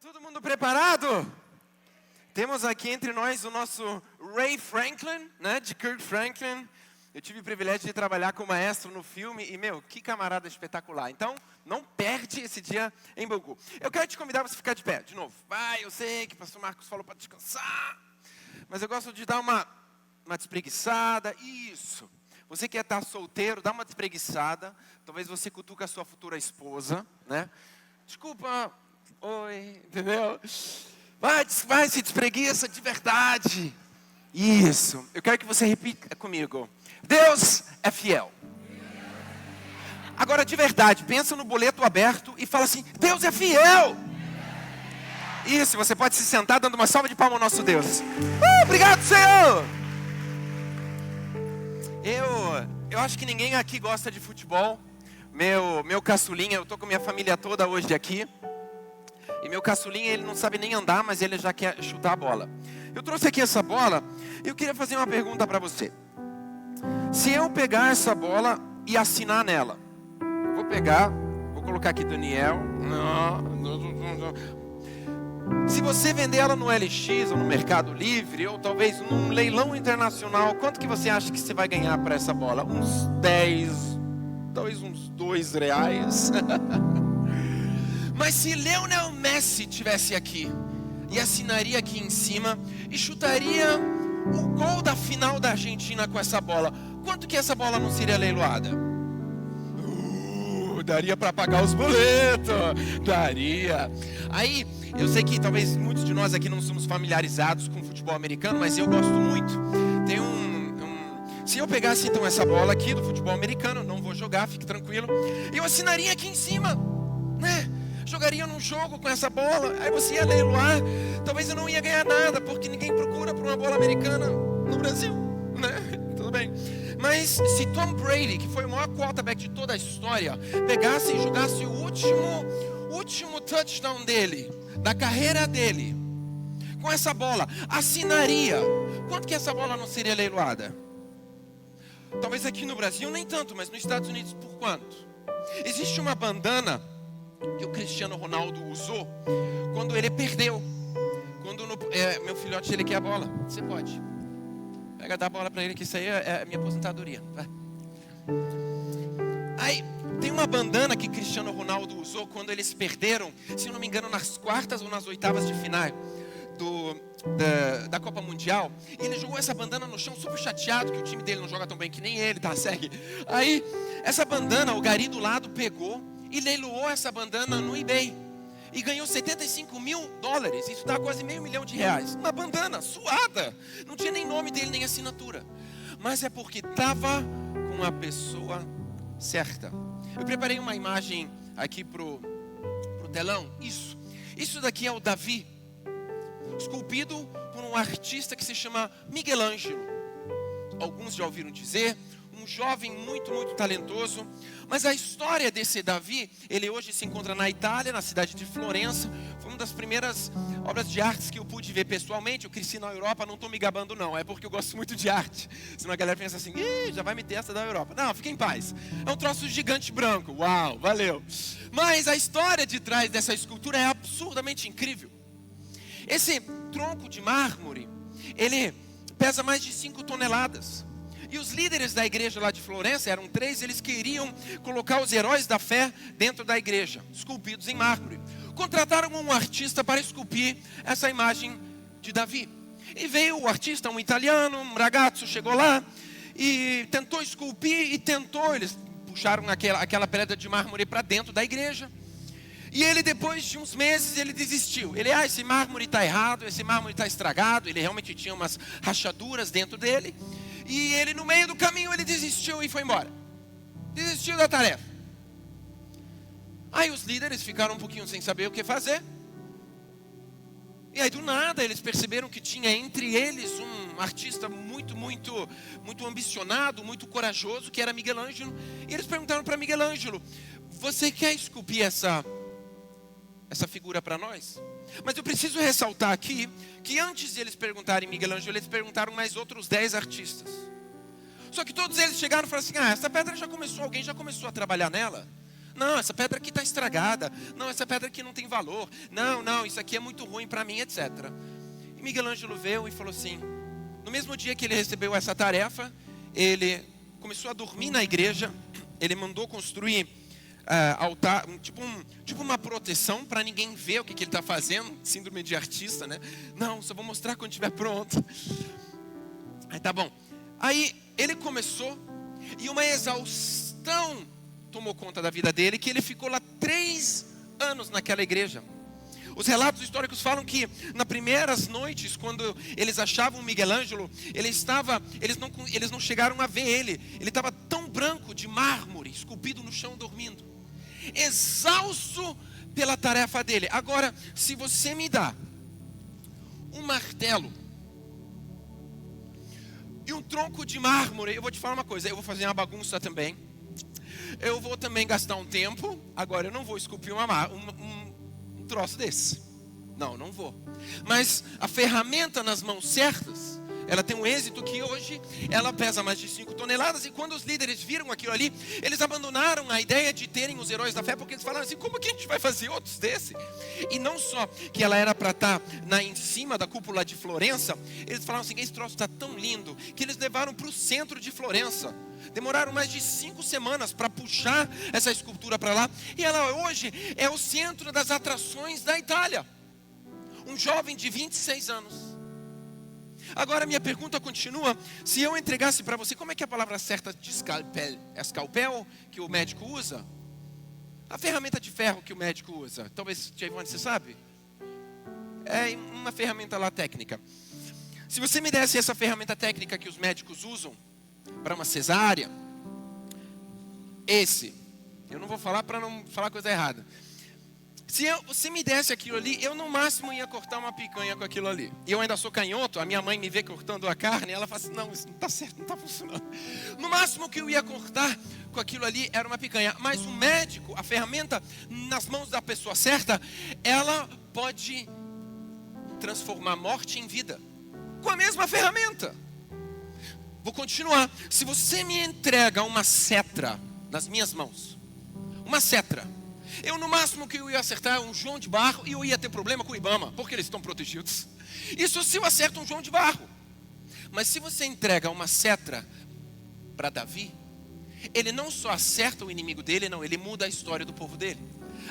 Tá todo mundo preparado? Temos aqui entre nós o nosso Ray Franklin, né, de Kirk Franklin. Eu tive o privilégio de trabalhar com o maestro no filme e, que camarada espetacular. Então, não perde esse dia em Bangu. Eu quero te convidar para você ficar de pé, de novo. Vai, eu sei que o pastor Marcos falou para descansar, mas eu gosto de dar uma despreguiçada. Isso. Você que estar solteiro, dá uma despreguiçada. Talvez você cutuque a sua futura esposa, né? Desculpa, oi, entendeu? Vai, se despreguiça de verdade. Isso. Eu quero que você repita comigo. Deus é fiel. Agora, de verdade, pensa no boleto aberto e fala assim: Deus é fiel. Isso, você pode se sentar dando uma salva de palmas ao nosso Deus. Obrigado, Senhor. Eu acho que ninguém aqui gosta de futebol. Meu caçulinha, eu estou com minha família toda hoje aqui. E meu caçulinha, ele não sabe nem andar, mas ele já quer chutar a bola. Eu trouxe aqui essa bola e eu queria fazer uma pergunta para você. Se eu pegar essa bola e assinar nela, vou colocar aqui Daniel. Se você vender ela no LX ou no Mercado Livre, ou talvez num leilão internacional, quanto que você acha que você vai ganhar para essa bola? Uns 10, talvez uns R$2. Mas se Lionel Messi estivesse aqui e assinaria aqui em cima e chutaria o gol da final da Argentina com essa bola, quanto que essa bola não seria leiloada? Daria para pagar os boletos, daria. Aí, eu sei que talvez muitos de nós aqui não somos familiarizados com futebol americano, mas eu gosto muito. Tem Se eu pegasse então essa bola aqui do futebol americano, não vou jogar, fique tranquilo, eu assinaria aqui em cima, né? Jogaria num jogo com essa bola, aí você ia leiloar, talvez eu não ia ganhar nada, porque ninguém procura por uma bola americana no Brasil, né? Tudo bem. Mas se Tom Brady, que foi o maior quarterback de toda a história, pegasse e jogasse o último touchdown dele, da carreira dele, com essa bola, assinaria, quanto que essa bola não seria leiloada? Talvez aqui no Brasil nem tanto, mas nos Estados Unidos por quanto? Existe uma bandana que o Cristiano Ronaldo usou quando ele perdeu. Meu filhote, ele quer a bola. Você pode. Pega, dá a bola para ele, que isso aí é a minha aposentadoria. Vai. Aí, tem uma bandana que Cristiano Ronaldo usou quando eles perderam, se eu não me engano, nas quartas ou nas oitavas de final da Copa Mundial. E ele jogou essa bandana no chão, super chateado, que o time dele não joga tão bem que nem ele, tá? Segue. Aí, essa bandana, o gari do lado pegou e leiloou essa bandana no eBay. E ganhou $75 mil. Isso dá quase R$500 mil. Uma bandana suada. Não tinha nem nome dele, nem assinatura. Mas é porque estava com a pessoa certa. Eu preparei uma imagem aqui pro telão. Isso daqui é o Davi, esculpido por um artista que se chama Miguel Ângelo. Alguns já ouviram dizer. Um jovem muito, muito talentoso. Mas a história desse Davi, ele hoje se encontra na Itália, na cidade de Florença. Foi uma das primeiras obras de artes que eu pude ver pessoalmente. Eu cresci na Europa, não estou me gabando não, é porque eu gosto muito de arte. Senão a galera pensa assim: já vai meter essa da Europa. Não, fica em paz. É um troço gigante branco. Uau, valeu. Mas a história de trás dessa escultura é absurdamente incrível. Esse tronco de mármore, ele pesa mais de 5 toneladas. E os líderes da igreja lá de Florença, eram 3, eles queriam colocar os heróis da fé dentro da igreja, esculpidos em mármore. Contrataram um artista para esculpir essa imagem de Davi. E veio o artista, um italiano, um ragazzo, chegou lá e tentou esculpir eles puxaram aquela pedra de mármore para dentro da igreja. E ele, depois de uns meses, ele desistiu. Esse mármore está errado, esse mármore está estragado. Ele realmente tinha umas rachaduras dentro dele. E ele, no meio do caminho, ele desistiu e foi embora. Desistiu da tarefa. Aí os líderes ficaram um pouquinho sem saber o que fazer. E aí, do nada, eles perceberam que tinha entre eles um artista muito, muito, muito ambicionado, muito corajoso, que era Miguel Ângelo. E eles perguntaram para Miguel Ângelo: você quer esculpir essa figura para nós? Mas eu preciso ressaltar aqui que antes de eles perguntarem Miguel Ângelo, eles perguntaram mais outros 10 artistas. Só que todos eles chegaram e falaram assim: essa pedra alguém já começou a trabalhar nela. Não, essa pedra aqui está estragada. Não, essa pedra aqui não tem valor. Não, isso aqui é muito ruim para mim, etc. E Miguel Ângelo veio e falou assim, no mesmo dia que ele recebeu essa tarefa, ele começou a dormir na igreja, ele mandou construir altar, tipo uma proteção para ninguém ver o que ele está fazendo, síndrome de artista, né? Não, só vou mostrar quando estiver pronto. Aí tá bom. Aí ele começou e uma exaustão tomou conta da vida dele, que ele ficou lá 3 anos naquela igreja. Os relatos históricos falam que nas primeiras noites, quando eles achavam Miguel Ângelo, eles não chegaram a ver ele. Ele estava tão branco de mármore, esculpido no chão, dormindo, exausto pela tarefa dele. Agora, se você me dá um martelo e um tronco de mármore, eu vou te falar uma coisa, eu vou fazer uma bagunça também. Eu vou também gastar um tempo. Agora eu não vou esculpir um troço desse. Não vou. Mas a ferramenta nas mãos certas, ela tem um êxito que hoje ela pesa mais de 5 toneladas. E quando os líderes viram aquilo ali, eles abandonaram a ideia de terem os heróis da fé, porque eles falaram assim, como que a gente vai fazer outros desse? E não só que ela era para estar em cima da cúpula de Florença, eles falaram assim, esse troço está tão lindo, que eles levaram para o centro de Florença. Demoraram mais de 5 semanas para puxar essa escultura para lá. E ela hoje é o centro das atrações da Itália. Um jovem de 26 anos. Agora minha pergunta continua. Se eu entregasse para você, como é que é a palavra certa de escalpel? É escalpel que o médico usa? A ferramenta de ferro que o médico usa. Talvez, Giovanni, você sabe? É uma ferramenta lá técnica. Se você me desse essa ferramenta técnica que os médicos usam para uma cesárea, eu não vou falar para não falar coisa errada. Se você me desse aquilo ali, eu no máximo ia cortar uma picanha com aquilo ali. E eu ainda sou canhoto, a minha mãe me vê cortando a carne, ela fala assim, não, isso não está certo, não está funcionando. No máximo que eu ia cortar com aquilo ali era uma picanha. Mas o médico, a ferramenta nas mãos da pessoa certa, ela pode transformar morte em vida. Com a mesma ferramenta. Vou continuar. Se você me entrega uma cetra nas minhas mãos, uma cetra, eu no máximo que eu ia acertar um João de Barro e eu ia ter problema com o Ibama, porque eles estão protegidos. Isso se eu acerto um João de Barro. Mas se você entrega uma cetra para Davi, ele não só acerta o inimigo dele, não, ele muda a história do povo dele.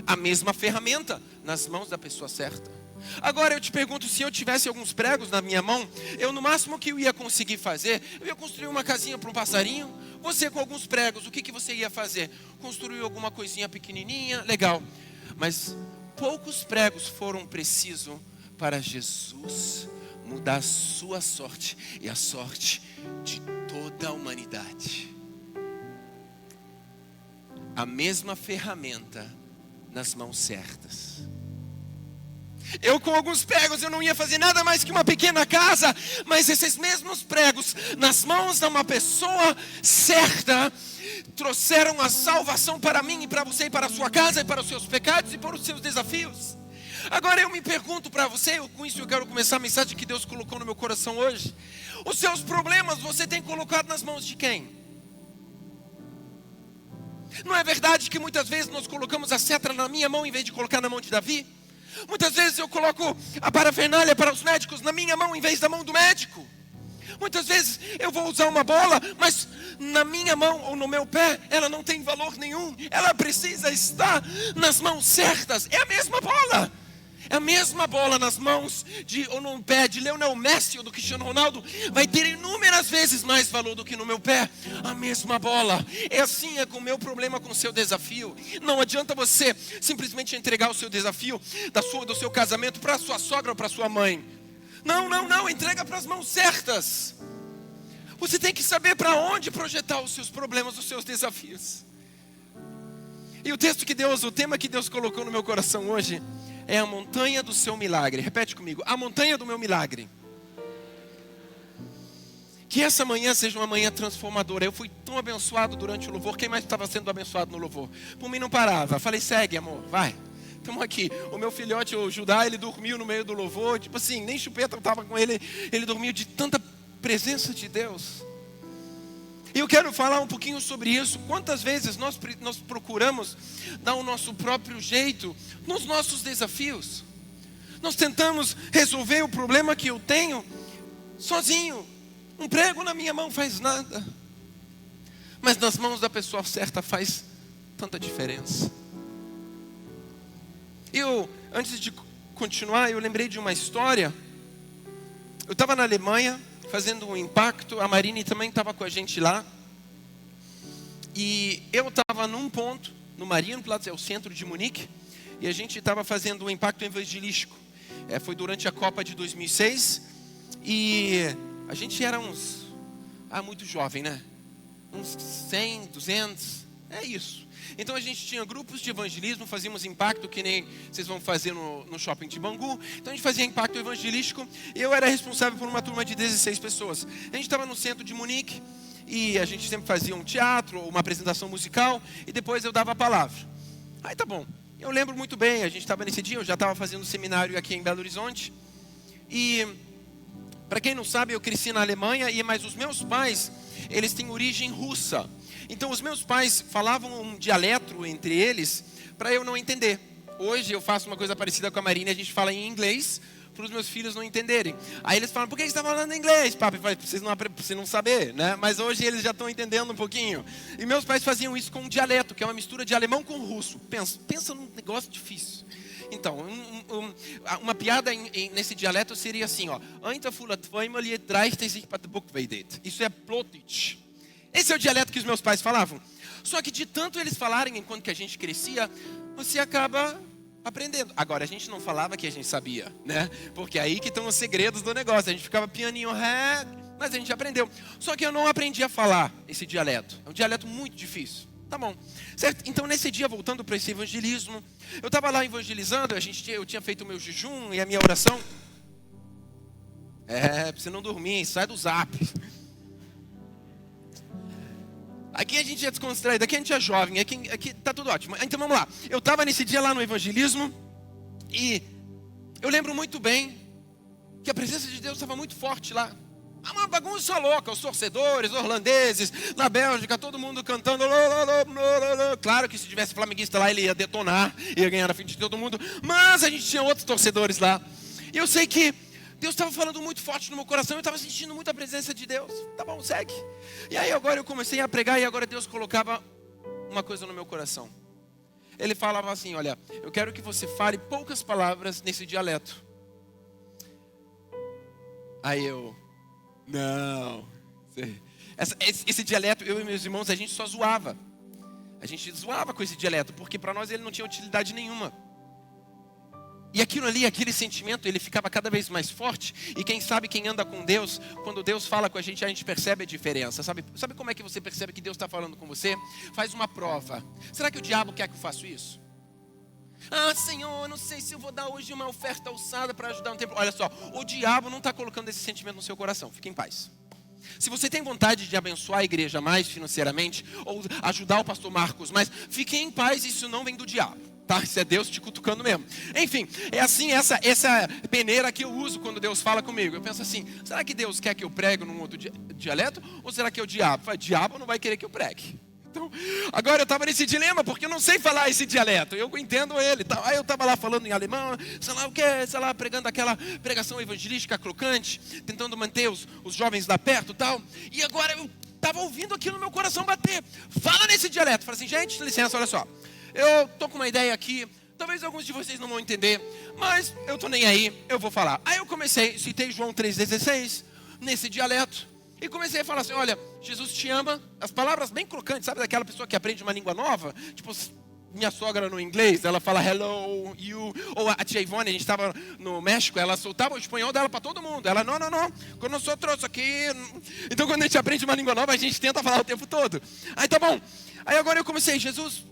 A mesma ferramenta nas mãos da pessoa certa. Agora eu te pergunto, se eu tivesse alguns pregos na minha mão, eu no máximo que eu ia conseguir fazer, eu ia construir uma casinha para um passarinho. Você com alguns pregos, o que você ia fazer? Construir alguma coisinha pequenininha, legal. Mas poucos pregos foram precisos para Jesus mudar a sua sorte e a sorte de toda a humanidade. A mesma ferramenta nas mãos certas. Eu com alguns pregos eu não ia fazer nada mais que uma pequena casa, mas esses mesmos pregos nas mãos de uma pessoa certa trouxeram a salvação para mim e para você e para a sua casa e para os seus pecados e para os seus desafios. Agora eu me pergunto para você, com isso eu quero começar a mensagem que Deus colocou no meu coração hoje. Os seus problemas você tem colocado nas mãos de quem? Não é verdade que muitas vezes nós colocamos a cetra na minha mão em vez de colocar na mão de Davi? Muitas vezes eu coloco a parafernália para os médicos na minha mão em vez da mão do médico. Muitas vezes eu vou usar uma bola, mas na minha mão ou no meu pé ela não tem valor nenhum. Ela precisa estar nas mãos certas. É a mesma bola. É a mesma bola nas mãos ou no pé de Lionel Messi ou do Cristiano Ronaldo. Vai ter inúmeras vezes mais valor do que no meu pé. A mesma bola. É assim com o meu problema com o seu desafio. Não adianta você simplesmente entregar o seu desafio do seu casamento para a sua sogra ou para a sua mãe. Não. Entrega para as mãos certas. Você tem que saber para onde projetar os seus problemas, os seus desafios. E o tema que Deus colocou no meu coração hoje é a montanha do seu milagre. Repete comigo, a montanha do meu milagre. Que essa manhã seja uma manhã transformadora. Eu fui tão abençoado durante o louvor. Quem mais estava sendo abençoado no louvor? Por mim não parava. Falei, segue amor, vai. Estamos aqui. O meu filhote, o Judá, ele dormiu no meio do louvor. Tipo assim, nem chupeta estava com ele. Ele dormiu de tanta presença de Deus. E eu quero falar um pouquinho sobre isso. Quantas vezes nós procuramos dar o nosso próprio jeito nos nossos desafios? Nós tentamos resolver o problema que eu tenho sozinho. Um prego na minha mão faz nada, mas nas mãos da pessoa certa faz tanta diferença. Antes de continuar, eu lembrei de uma história. Eu estava na Alemanha fazendo um impacto, a Marine também estava com a gente lá. E eu estava num ponto, no Marienplatz, é o centro de Munique, e a gente estava fazendo um impacto evangelístico. Foi durante a Copa de 2006, e a gente era muito jovem, né? Uns 100, 200, é isso. Então a gente tinha grupos de evangelismo, fazíamos impacto que nem vocês vão fazer no shopping de Bangu. Então a gente fazia impacto evangelístico e eu era responsável por uma turma de 16 pessoas. A gente estava no centro de Munique e a gente sempre fazia um teatro, uma apresentação musical e depois eu dava a palavra. Aí tá bom, eu lembro muito bem, a gente estava nesse dia, eu já estava fazendo seminário aqui em Belo Horizonte. E para quem não sabe, eu cresci na Alemanha, mas os meus pais, eles têm origem russa. Então os meus pais falavam um dialeto entre eles para eu não entender. Hoje eu faço uma coisa parecida com a Marina, a gente fala em inglês para os meus filhos não entenderem. Aí eles falam, por que você está falando inglês, papai? Para vocês não saber, né? Mas hoje eles já estão entendendo um pouquinho. E meus pais faziam isso com um dialeto, que é uma mistura de alemão com russo. Pensa num negócio difícil. Então, uma piada nesse dialeto seria assim, ó. Isso é plotit. Esse é o dialeto que os meus pais falavam. Só que de tanto eles falarem enquanto que a gente crescia, você acaba aprendendo. Agora, a gente não falava que a gente sabia, né? Porque é aí que estão os segredos do negócio. A gente ficava pianinho, mas a gente aprendeu. Só que eu não aprendi a falar esse dialeto. É um dialeto muito difícil. Tá bom, certo? Então nesse dia, voltando para esse evangelismo, eu estava lá evangelizando, eu tinha feito o meu jejum e a minha oração. Para você não dormir, sai do zap. Aqui a gente é descontraído, aqui a gente é jovem, aqui tá tudo ótimo. Então vamos lá, eu estava nesse dia lá no evangelismo e eu lembro muito bem que a presença de Deus estava muito forte lá. Uma bagunça louca, os torcedores, os holandeses, na Bélgica, todo mundo cantando. Claro que se tivesse flamenguista lá, ele ia detonar, ia ganhar a frente de todo mundo. Mas a gente tinha outros torcedores lá. E eu sei que Deus estava falando muito forte no meu coração, eu estava sentindo muita presença de Deus. Tá bom, segue. E aí agora eu comecei a pregar e agora Deus colocava uma coisa no meu coração. Ele falava assim, olha, eu quero que você fale poucas palavras nesse dialeto. Aí eu... Não, esse dialeto, eu e meus irmãos, a gente só zoava. A gente zoava com esse dialeto, porque para nós ele não tinha utilidade nenhuma. E aquilo ali, aquele sentimento, ele ficava cada vez mais forte. E quem sabe, quem anda com Deus, quando Deus fala com a gente percebe a diferença. Sabe como é que você percebe que Deus está falando com você? Faz uma prova. Será que o diabo quer que eu faça isso? Ah, Senhor, eu não sei se eu vou dar hoje uma oferta alçada para ajudar um templo. Olha só, o diabo não está colocando esse sentimento no seu coração. Fique em paz. Se você tem vontade de abençoar a igreja mais financeiramente, ou ajudar o pastor Marcos mais, fique em paz, isso não vem do diabo, tá? Isso é Deus te cutucando mesmo. Enfim, é assim essa peneira que eu uso quando Deus fala comigo. Eu penso assim, será que Deus quer que eu pregue num outro dialeto? Ou será que é o diabo? O diabo não vai querer que eu pregue. Então, agora eu estava nesse dilema, porque eu não sei falar esse dialeto, eu entendo ele. Aí eu estava lá falando em alemão, sei lá, pregando aquela pregação evangelística crocante, tentando manter os jovens lá perto e tal. E agora eu estava ouvindo aquilo no meu coração bater. Fala nesse dialeto. Falei assim, gente, licença, olha só. Eu estou com uma ideia aqui, talvez alguns de vocês não vão entender, mas eu estou nem aí, eu vou falar. Aí eu citei João 3,16 nesse dialeto. E comecei a falar assim, olha, Jesus te ama. As palavras bem crocantes, sabe daquela pessoa que aprende uma língua nova? Tipo, minha sogra no inglês, ela fala hello, you. Ou a tia Ivone, a gente estava no México, ela soltava o espanhol dela para todo mundo. Ela, não, quando eu sou trouxe aqui. Então quando a gente aprende uma língua nova, a gente tenta falar o tempo todo. Aí tá bom. Aí agora eu comecei, Jesus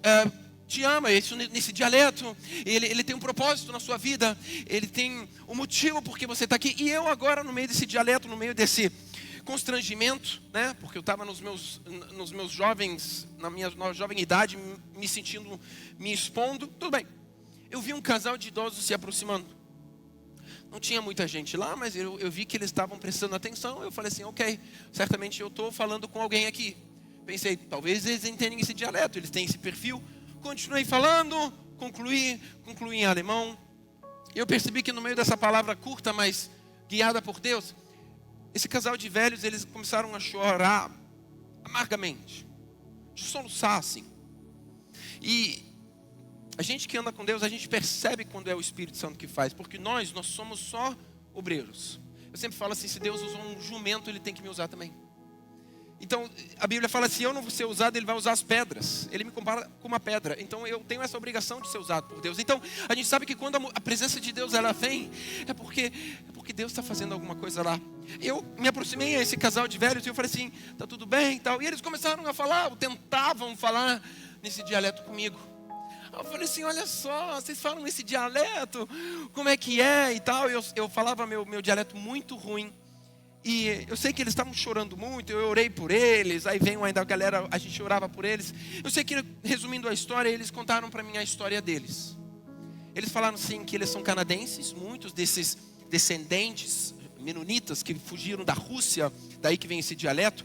te ama, nesse dialeto, ele tem um propósito na sua vida, ele tem um motivo porque você está aqui. E eu agora no meio desse dialeto, no meio desse constrangimento, né? Porque eu estava nos meus jovens, na minha jovem idade, me expondo, tudo bem. Eu vi um casal de idosos se aproximando. Não tinha muita gente lá, mas eu vi que eles estavam prestando atenção. Eu falei assim, ok, certamente eu estou falando com alguém aqui. Pensei, talvez eles entendem esse dialeto, eles têm esse perfil. Continuei falando, concluí em alemão. Eu percebi que no meio dessa palavra curta, mas guiada por Deus, esse casal de velhos, eles começaram a chorar amargamente, de soluçar assim. E a gente que anda com Deus, a gente percebe quando é o Espírito Santo que faz, porque nós somos só obreiros. Eu sempre falo assim, se Deus usou um jumento, Ele tem que me usar também. Então, a Bíblia fala, se eu não vou ser usado, Ele vai usar as pedras. Ele me compara com uma pedra. Então, eu tenho essa obrigação de ser usado por Deus. Então, a gente sabe que quando a presença de Deus ela vem, é porque Deus está fazendo alguma coisa lá. Eu me aproximei a esse casal de velhos e eu falei assim, tá tudo bem e tal. E eles começaram a falar, ou tentavam falar nesse dialeto comigo. Eu falei assim, olha só, vocês falam esse dialeto, como é que é e tal. Eu falava meu dialeto muito ruim. E eu sei que eles estavam chorando muito, eu orei por eles, aí veio ainda a galera, a gente orava por eles. Eu sei que, resumindo a história, eles contaram para mim a história deles. Eles falaram assim que eles são canadenses, muitos desses descendentes menonitas que fugiram da Rússia, daí que vem esse dialeto,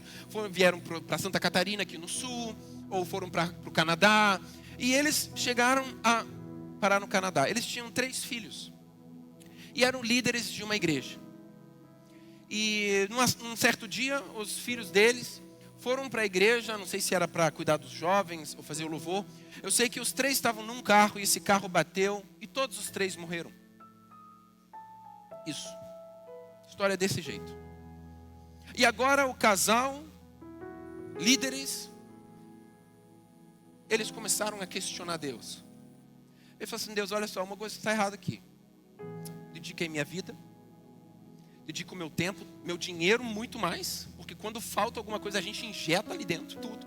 vieram para Santa Catarina aqui no sul, ou foram para o Canadá, e eles chegaram a parar no Canadá. Eles tinham 3 filhos, e eram líderes de uma igreja. E num certo dia, os filhos deles foram para a igreja, não sei se era para cuidar dos jovens ou fazer o louvor. Eu sei que os 3 estavam num carro e esse carro bateu e todos os 3 morreram. Isso. História desse jeito. E agora o casal, líderes, eles começaram a questionar Deus. Ele falou assim, Deus, olha só, uma coisa está errada aqui. Dediquei minha vida, dedico meu tempo, meu dinheiro muito mais, porque quando falta alguma coisa a gente injeta ali dentro tudo.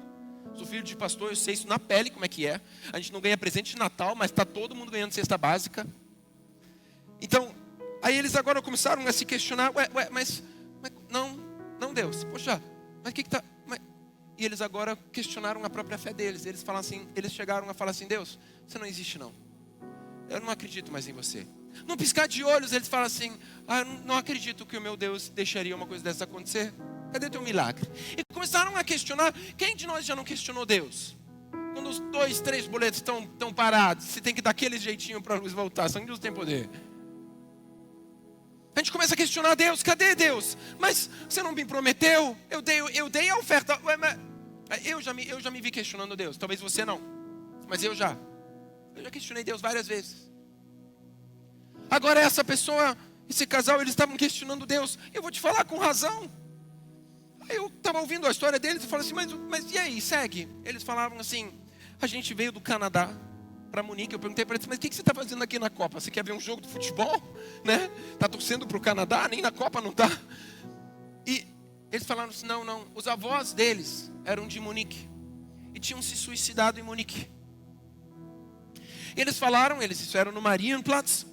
Sou filho de pastor, eu sei isso na pele como é que é. A gente não ganha presente de Natal, mas está todo mundo ganhando cesta básica. Então, aí eles agora começaram a se questionar, mas não Deus, poxa, mas o que está... E eles agora questionaram a própria fé deles. Eles chegaram a falar assim, Deus, você não existe não. Eu não acredito mais em você. Num piscar de olhos, eles falam assim, não acredito que o meu Deus deixaria uma coisa dessa acontecer. Cadê teu milagre? E começaram a questionar, quem de nós já não questionou Deus? Quando os 2, 3 boletos estão parados, você tem que dar aquele jeitinho para a luz voltar, só que Deus tem poder. A gente começa a questionar Deus, cadê Deus? Mas você não me prometeu? Eu dei a oferta. Eu já me vi questionando Deus, talvez você não, mas eu já questionei Deus várias vezes. Agora essa pessoa, esse casal, eles estavam questionando Deus. Eu vou te falar com razão. Aí eu estava ouvindo a história deles e falei assim, mas e aí, segue? Eles falavam assim, a gente veio do Canadá para Munique. Eu perguntei para eles, mas o que você está fazendo aqui na Copa? Você quer ver um jogo de futebol? Né? Está torcendo para o Canadá? Nem na Copa não está. E eles falaram assim, não. Os avós deles eram de Munique e tinham se suicidado em Munique. E eles falaram, isso era no Marienplatz.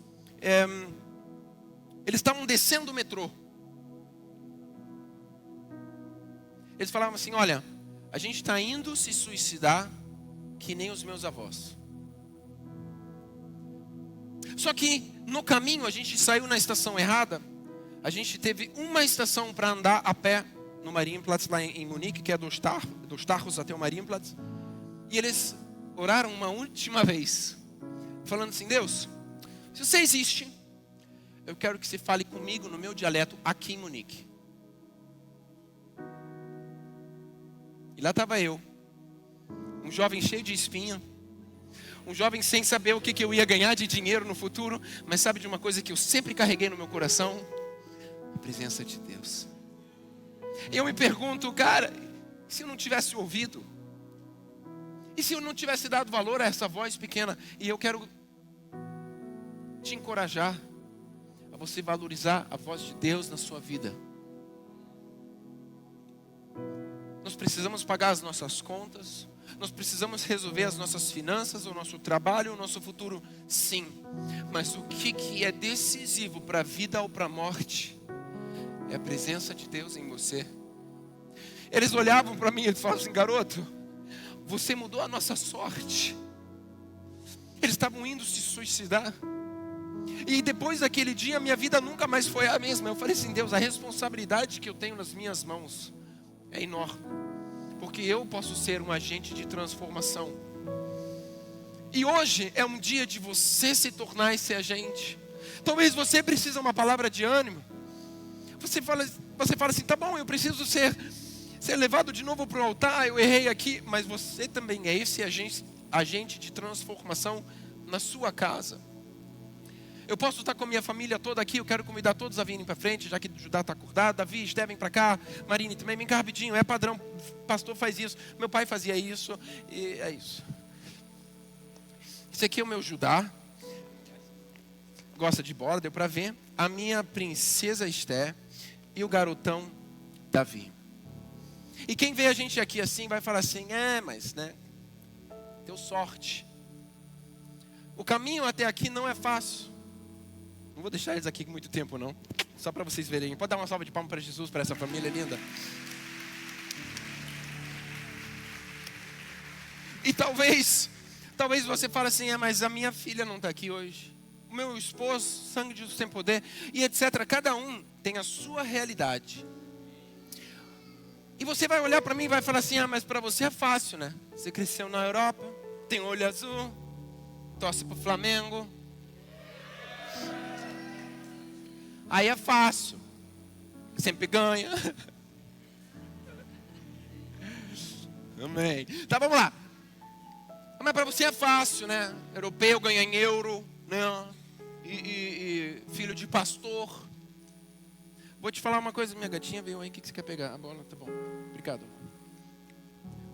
Eles estavam descendo o metrô. Eles falavam assim, olha, a gente está indo se suicidar que nem os meus avós. Só que no caminho a gente saiu na estação errada. A gente teve uma estação para andar a pé no Marienplatz lá em Munique, que é dos Tarros até o Marienplatz. E eles oraram uma última vez, falando assim, Deus, se você existe, eu quero que você fale comigo no meu dialeto aqui em Munique. E lá estava eu, um jovem cheio de espinha, um jovem sem saber o que eu ia ganhar de dinheiro no futuro, mas sabe de uma coisa que eu sempre carreguei no meu coração? A presença de Deus. E eu me pergunto, cara, se eu não tivesse ouvido? E se eu não tivesse dado valor a essa voz pequena? E eu quero te encorajar a você valorizar a voz de Deus na sua vida. Nós precisamos pagar as nossas contas, nós precisamos resolver as nossas finanças, o nosso trabalho, o nosso futuro, sim. Mas o que é decisivo para a vida ou para a morte é a presença de Deus em você. Eles olhavam para mim e eles falavam assim, garoto, você mudou a nossa sorte. Eles estavam indo se suicidar. E depois daquele dia, minha vida nunca mais foi a mesma. Eu falei assim, Deus, a responsabilidade que eu tenho nas minhas mãos é enorme. porque eu posso ser um agente de transformação. E hoje é um dia de você se tornar esse agente. Talvez você precise de uma palavra de ânimo. Você fala assim, tá bom, eu preciso ser levado de novo para o altar, eu errei aqui. Mas você também é esse agente de transformação na sua casa. Eu posso estar com a minha família toda aqui, eu quero convidar todos a virem para frente, já que o Judá está acordado. Davi, Esté, vem para cá. Marine também, vem cá rapidinho, é padrão, o pastor faz isso, meu pai fazia isso, e é isso. Esse aqui é o meu Judá, gosta de bola, deu para ver. A minha princesa Esté e o garotão Davi. E quem vê a gente aqui assim vai falar assim, mas né, deu sorte. O caminho até aqui não é fácil. Não vou deixar eles aqui muito tempo não, só para vocês verem. Pode dar uma salva de palmas para Jesus, para essa família linda. E talvez você fale assim, mas a minha filha não está aqui hoje. O meu esposo, sangue de Jesus sem poder, e etc. Cada um tem a sua realidade. E você vai olhar para mim e vai falar assim, mas para você é fácil, né? Você cresceu na Europa, tem olho azul, torce para o Flamengo. Aí é fácil, sempre ganha. Amém. Tá, vamos lá. Mas para você é fácil, né? Europeu ganha em euro, né? E filho de pastor. Vou te falar uma coisa, minha gatinha veio aí, o que você quer pegar? A bola, tá bom. Obrigado.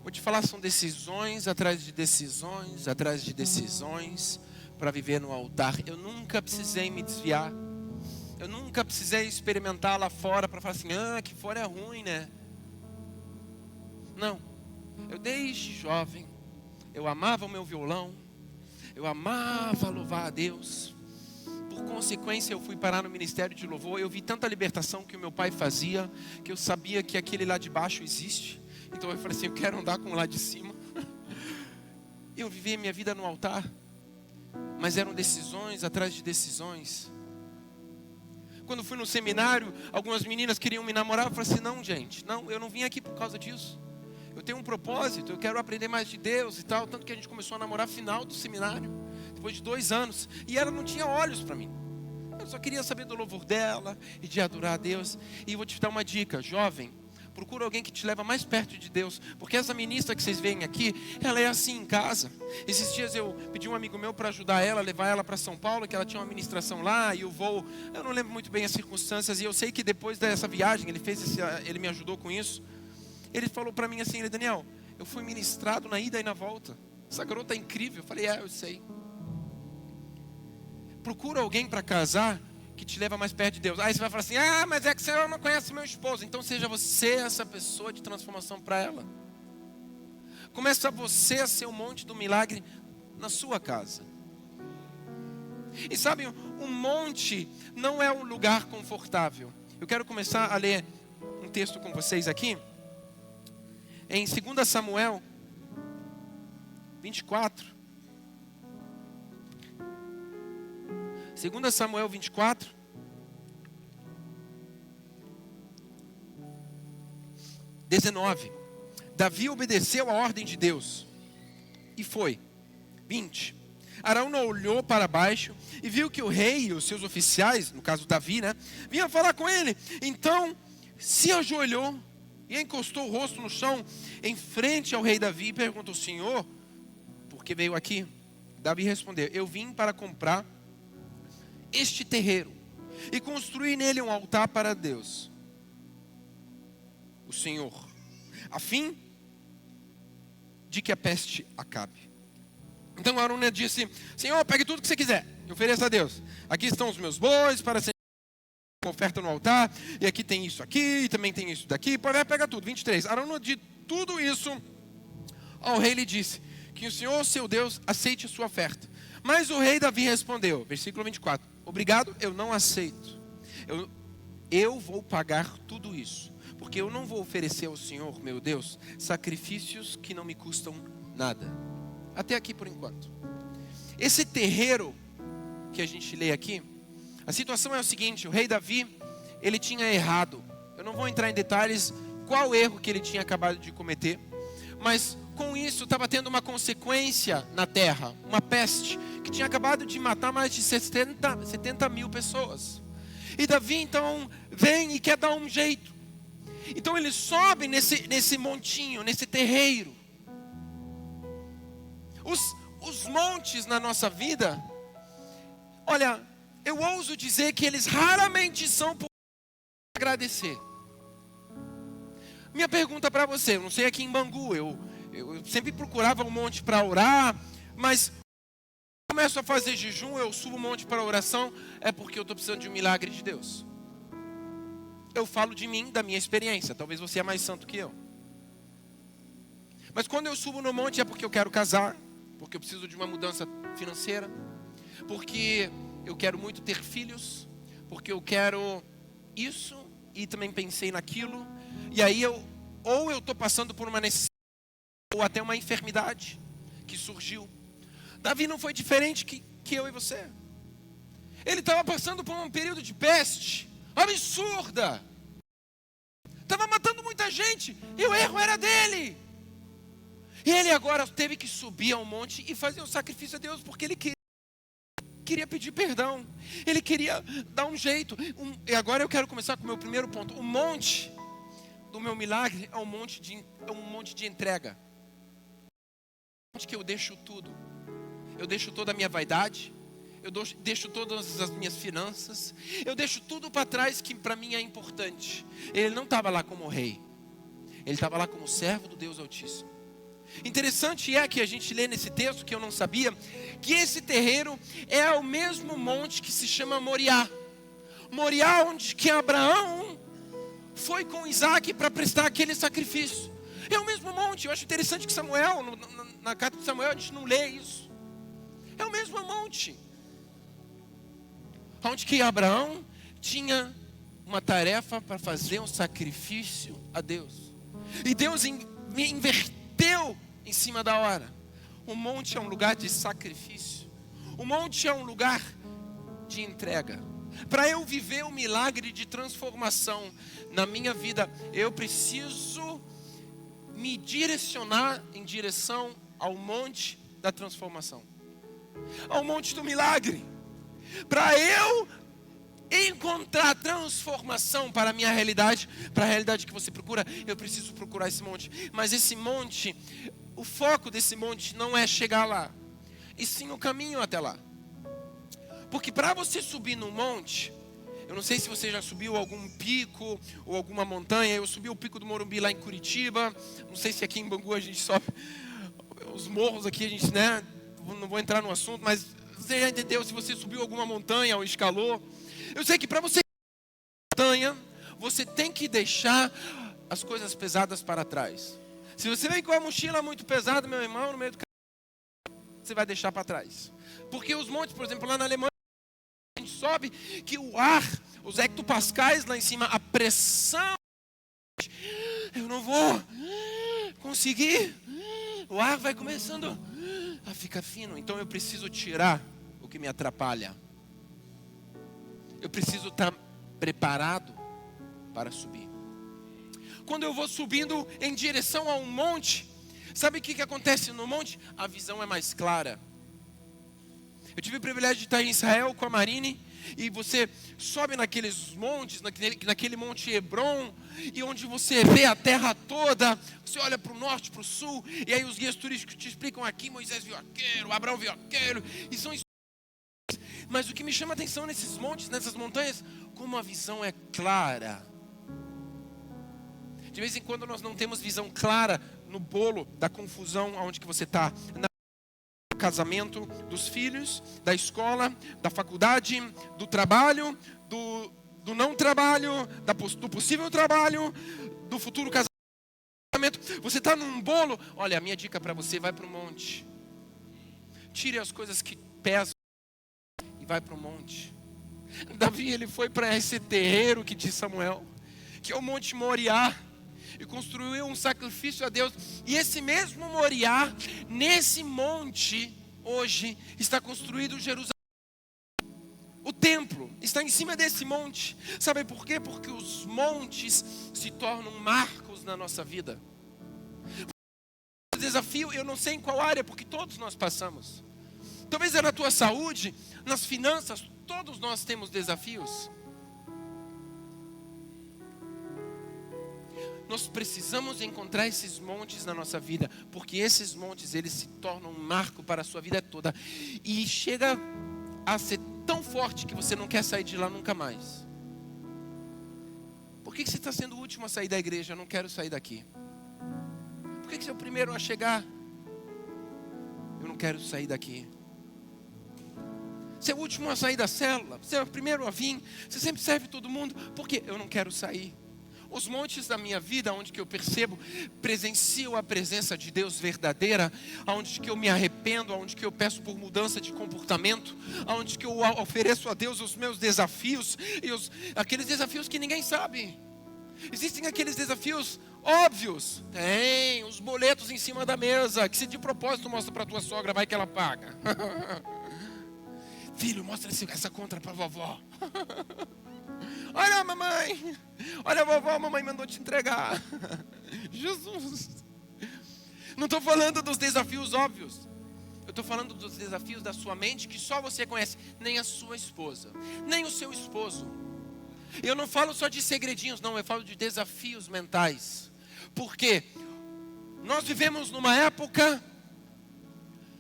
Vou te falar, são decisões atrás de decisões, atrás de decisões, para viver no altar. Eu nunca precisei me desviar. Eu nunca precisei experimentar lá fora para falar assim, aqui fora é ruim, né? Não. Eu desde jovem, eu amava o meu violão, eu amava louvar a Deus. Por consequência, eu fui parar no ministério de louvor. Eu vi tanta libertação que o meu pai fazia, que eu sabia que aquele lá de baixo existe. Então eu falei assim, eu quero andar com o lá de cima. Eu vivia minha vida no altar, mas eram decisões atrás de decisões. Quando fui no seminário, algumas meninas queriam me namorar. Eu falei assim, não gente, não, eu não vim aqui por causa disso. Eu tenho um propósito, eu quero aprender mais de Deus e tal. Tanto que a gente começou a namorar final do seminário, depois de 2 anos. E ela não tinha olhos para mim. Eu só queria saber do louvor dela e de adorar a Deus. E vou te dar uma dica, jovem. Procura alguém que te leva mais perto de Deus. Porque essa ministra que vocês veem aqui, ela é assim em casa. Esses dias eu pedi um amigo meu para ajudar ela, levar ela para São Paulo, que ela tinha uma ministração lá, e o voo, eu não lembro muito bem as circunstâncias, e eu sei que depois dessa viagem, ele me ajudou com isso. Ele falou para mim assim, Daniel, eu fui ministrado na ida e na volta. Essa garota é incrível. Eu falei, eu sei. Procura alguém para casar que te leva mais perto de Deus. Aí você vai falar assim, mas é que você não conhece meu esposo. Então seja você essa pessoa de transformação para ela. Começa você a ser um monte do milagre na sua casa. E sabe, um monte não é um lugar confortável. Eu quero começar a ler um texto com vocês aqui. Em 2 Samuel 24. 2 Samuel 24. Davi obedeceu a ordem de Deus e foi. 20. Araúna olhou para baixo e viu que o rei e os seus oficiais, no caso Davi, né, vinham falar com ele. Então se ajoelhou e encostou o rosto no chão em frente ao rei Davi e perguntou, Senhor, por que veio aqui? Davi respondeu, eu vim para comprar este terreiro e construir nele um altar para Deus, o Senhor, a fim de que a peste acabe. Então Araúna disse, Senhor, pegue tudo que você quiser e ofereça a Deus. Aqui estão os meus bois para ser oferta no altar, e aqui tem isso aqui, e também tem isso daqui, pode pegar tudo. 23. Araúna de tudo isso ao rei lhe disse, que o Senhor, seu Deus, aceite a sua oferta. Mas o rei Davi respondeu, versículo 24, obrigado, eu não aceito. Eu vou pagar tudo isso, porque eu não vou oferecer ao Senhor, meu Deus, sacrifícios que não me custam nada. Até aqui por enquanto. Esse terreiro que a gente lê aqui, a situação é o seguinte, o rei Davi, ele tinha errado. Eu não vou entrar em detalhes qual erro que ele tinha acabado de cometer, Mas com isso estava tendo uma consequência na terra, uma peste, que tinha acabado de matar mais de 70 mil pessoas. E Davi então vem e quer dar um jeito. Então ele sobe nesse montinho, nesse terreiro. Os montes na nossa vida, olha, eu ouso dizer que eles raramente são por agradecer. Minha pergunta para você, eu não sei aqui em Bangu, eu sempre procurava um monte para orar, mas começo a fazer jejum, eu subo um monte para oração, é porque eu estou precisando de um milagre de Deus. Eu falo de mim, da minha experiência, talvez você é mais santo que eu. Mas quando eu subo no monte é porque eu quero casar, porque eu preciso de uma mudança financeira, porque eu quero muito ter filhos, porque eu quero isso e também pensei naquilo. E aí eu estou passando por uma necessidade ou até uma enfermidade que surgiu. Davi não foi diferente que eu e você. Ele estava passando por um período de peste absurda. Estava matando muita gente e o erro era dele. E ele agora teve que subir ao monte e fazer um sacrifício a Deus, porque ele queria pedir perdão. Ele queria dar um jeito. E agora eu quero começar com o meu primeiro ponto. O monte do meu milagre é um monte de entrega. Onde que eu deixo tudo. Eu deixo toda a minha vaidade. Eu deixo todas as minhas finanças. Eu deixo tudo para trás que para mim é importante. Ele não estava lá como rei. Ele estava lá como servo do Deus Altíssimo. Interessante é que a gente lê nesse texto, que eu não sabia, que esse terreiro é o mesmo monte que se chama Moriá. Moriá, onde que Abraão foi com Isaac para prestar aquele sacrifício. É o mesmo monte. Eu acho interessante que Samuel, na carta de Samuel, a gente não lê isso. É o mesmo monte. Onde que Abraão tinha uma tarefa para fazer um sacrifício a Deus. E Deus inverteu em cima da hora. O monte é um lugar de sacrifício. O monte é um lugar de entrega. Para eu viver o milagre de transformação na minha vida, eu preciso me direcionar em direção ao monte da transformação, ao monte do milagre. Para eu encontrar transformação para a minha realidade, para a realidade que você procura, eu preciso procurar esse monte. Mas esse monte, o foco desse monte não é chegar lá, e sim o caminho até lá. Porque para você subir no monte, eu não sei se você já subiu algum pico ou alguma montanha. Eu subi o pico do Morumbi lá em Curitiba. Não sei se aqui em Bangu a gente sobe os morros aqui, a gente, né? Não vou entrar no assunto, mas você já entendeu se você subiu alguma montanha ou escalou. Eu sei que para você montanha, você tem que deixar as coisas pesadas para trás. Se você vem com a mochila muito pesada, meu irmão, no meio do caminho, você vai deixar para trás. Porque os montes, por exemplo, lá na Alemanha, a gente sobe que o ar, os hectopascais lá em cima, a pressão, eu não vou conseguir, o ar vai começando a ficar fino. Então eu preciso tirar o que me atrapalha. Eu preciso estar preparado para subir. Quando eu vou subindo em direção a um monte, sabe o que acontece no monte? A visão é mais clara. Eu tive o privilégio de estar em Israel com a Marine, e você sobe naqueles montes, naquele monte Hebron, e onde você vê a terra toda, você olha para o norte, para o sul, e aí os guias turísticos te explicam aqui, Moisés viu aquilo, Abraão viu aquilo, e são isso. Mas o que me chama a atenção nesses montes, nessas montanhas, como a visão é clara. De vez em quando nós não temos visão clara no bolo da confusão onde que você está, casamento dos filhos, da escola, da faculdade, do trabalho, do não trabalho, do possível trabalho, do futuro casamento. Você está num bolo. Olha, a minha dica para você: vai para o monte. Tire as coisas que pesam e vai para o monte. Davi, ele foi para esse terreiro que diz Samuel, que é o Monte Moriá, e construiu um sacrifício a Deus. E esse mesmo Moriá, nesse monte, hoje, está construído Jerusalém. O templo está em cima desse monte. Sabe por quê? Porque os montes se tornam marcos na nossa vida. desafio, eu não sei em qual área, porque todos nós passamos. Talvez é na tua saúde, nas finanças, todos nós temos desafios. Nós precisamos encontrar esses montes na nossa vida, porque esses montes, eles se tornam um marco para a sua vida toda. E chega a ser tão forte que você não quer sair de lá nunca mais. Por que você está sendo o último a sair da igreja? Eu não quero sair daqui. Por que você é o primeiro a chegar? Eu não quero sair daqui. Você é o último a sair da célula, você é o primeiro a vir, você sempre serve todo mundo. Por quê? Eu não quero sair. Os montes da minha vida, onde que eu percebo, presencio a presença de Deus verdadeira, onde que eu me arrependo, onde que eu peço por mudança de comportamento, onde que eu ofereço a Deus os meus desafios, e aqueles desafios que ninguém sabe. Existem aqueles desafios óbvios. Tem os boletos em cima da mesa, que se de propósito mostra para tua sogra, vai que ela paga. Filho, mostra essa conta para a vovó. Olha a mamãe, olha a vovó, a mamãe mandou te entregar. Jesus. Não estou falando dos desafios óbvios. Eu estou falando dos desafios da sua mente que só você conhece. Nem a sua esposa, nem o seu esposo. Eu não falo só de segredinhos, não. Eu falo de desafios mentais. Porque nós vivemos numa época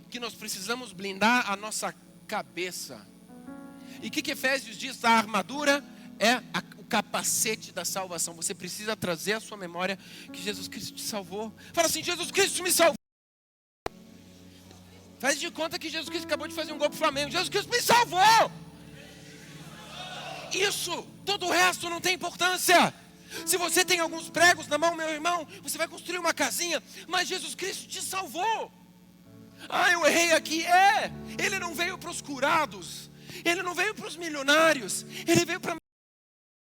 que nós precisamos blindar a nossa cabeça. E o que Efésios diz? A armadura é o capacete da salvação. Você precisa trazer à sua memória que Jesus Cristo te salvou. Fala assim: Jesus Cristo me salvou. Faz de conta que Jesus Cristo acabou de fazer um gol pro Flamengo. Jesus Cristo me salvou. Isso, todo o resto não tem importância. Se você tem alguns pregos na mão, meu irmão, você vai construir uma casinha, mas Jesus Cristo te salvou. Ah, eu errei aqui. Ele não veio para os curados, ele não veio para os milionários, ele veio para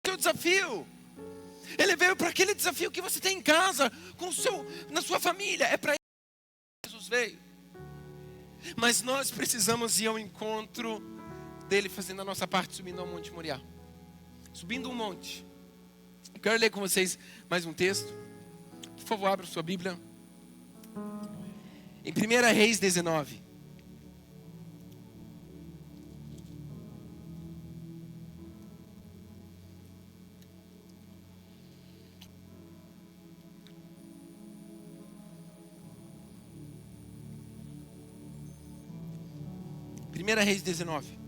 seu desafio. Ele veio para aquele desafio que você tem em casa, na sua família. É para isso que Jesus veio. Mas nós precisamos ir ao encontro dele, fazendo a nossa parte, subindo ao Monte Moriá. Subindo um monte. Eu quero ler com vocês mais um texto. Por favor, abra sua Bíblia. Em 1 Reis 19. Primeira Reis 19.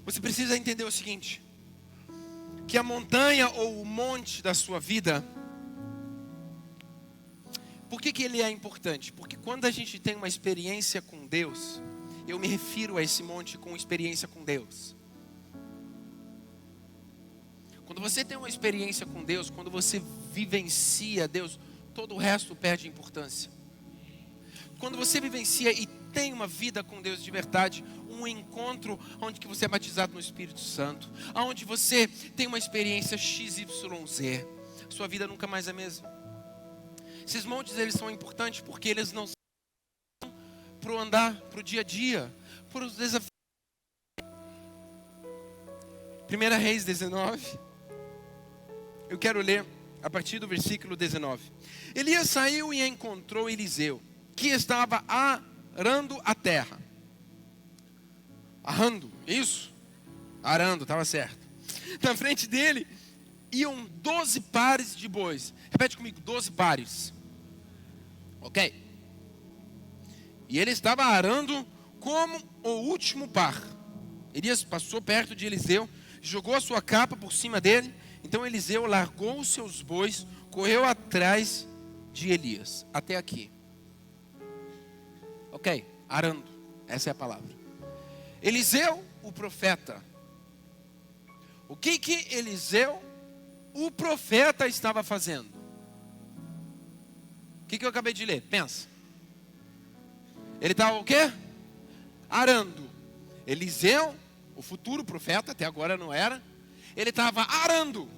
Você precisa entender o seguinte: que a montanha ou o monte da sua vida, por que ele é importante? Porque quando a gente tem uma experiência com Deus, eu me refiro a esse monte com experiência com Deus. Quando você tem uma experiência com Deus, quando você vivencia Deus, todo o resto perde importância. Quando você vivencia e tem uma vida com Deus de verdade, um encontro onde que você é batizado no Espírito Santo, onde você tem uma experiência XYZ, sua vida nunca mais é a mesma. Esses montes, eles são importantes porque eles não são para o andar, para o dia a dia, para os desafios. 1 Reis 19, eu quero ler a partir do versículo 19. Elias saiu e encontrou Eliseu, que estava arando a terra. Arrando, isso? Arando, estava certo. Na frente dele iam 12 pares de bois. Repete comigo, 12 pares. Ok? E ele estava arando como o último par. Elias passou perto de Eliseu, jogou a sua capa por cima dele. Então Eliseu largou os seus bois, correu atrás de Elias. Até aqui. Ok, arando, essa é a palavra. Eliseu, o profeta. O que Eliseu, o profeta, estava fazendo? O que eu acabei de ler? Pensa. Ele estava o quê? Arando. Eliseu, o futuro profeta, até agora não era, ele estava arando.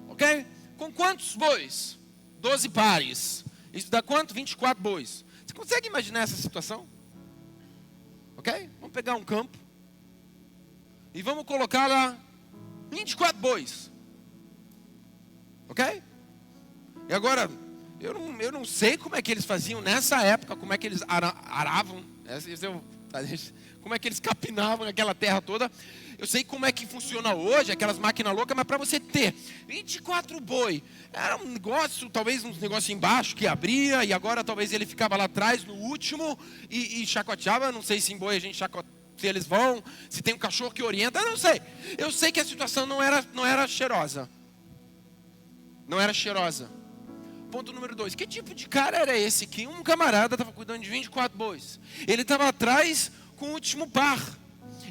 Ok? Com quantos bois? 12 pares. Isso dá quanto? 24 bois. Você consegue imaginar essa situação? Ok? Vamos pegar um campo e vamos colocar lá 24 bois. Ok? E agora, Eu não sei como é que eles faziam nessa época, como é que eles aravam, como é que eles capinavam aquela terra toda. Eu sei como é que funciona hoje, aquelas máquinas loucas, mas para você ter 24 boi, era um negócio, talvez uns negócios embaixo que abria, e agora talvez ele ficava lá atrás, no último, e chacoteava. Não sei se em boi a gente chacoteia, se eles vão, se tem um cachorro que orienta, eu não sei. Eu sei que a situação não era cheirosa. Não era cheirosa. Ponto número 2. Que tipo de cara era esse que um camarada estava cuidando de 24 bois? Ele estava atrás com o último par.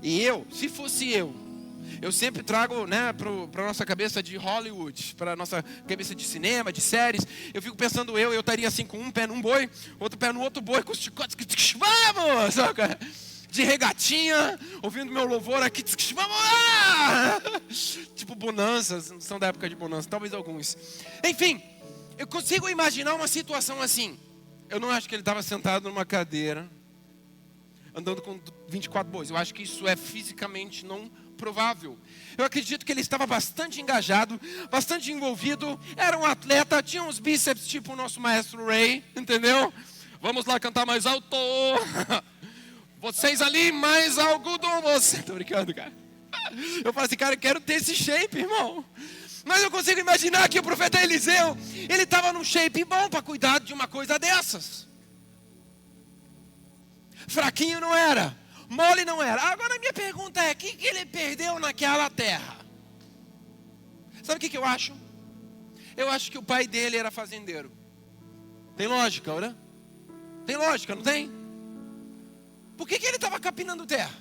E se fosse eu sempre trago, né, para a nossa cabeça de Hollywood, para a nossa cabeça de cinema, de séries. Eu fico pensando, eu estaria assim com um pé num boi, outro pé no outro boi, com os chicotes, vamos! Saca? De regatinha, ouvindo meu louvor aqui, vamos lá! Tipo bonanças, não são da época de bonança, talvez alguns. Enfim, eu consigo imaginar uma situação assim. Eu não acho que ele estava sentado numa cadeira, andando com 24 bois. Eu acho que isso é fisicamente não provável. Eu acredito que ele estava bastante engajado, bastante envolvido. Era um atleta, tinha uns bíceps tipo o nosso maestro Ray, entendeu? Vamos lá cantar mais alto. Vocês ali, mais algodão. Tô brincando, cara. Eu falo assim, cara, eu quero ter esse shape, irmão. Mas eu consigo imaginar que o profeta Eliseu, ele estava num shape bom para cuidar de uma coisa dessas. Fraquinho não era, mole não era. Agora a minha pergunta é, o que ele perdeu naquela terra? Sabe o que eu acho? Eu acho que o pai dele era fazendeiro. Tem lógica, né? Tem lógica, não tem? Por que ele estava capinando terra?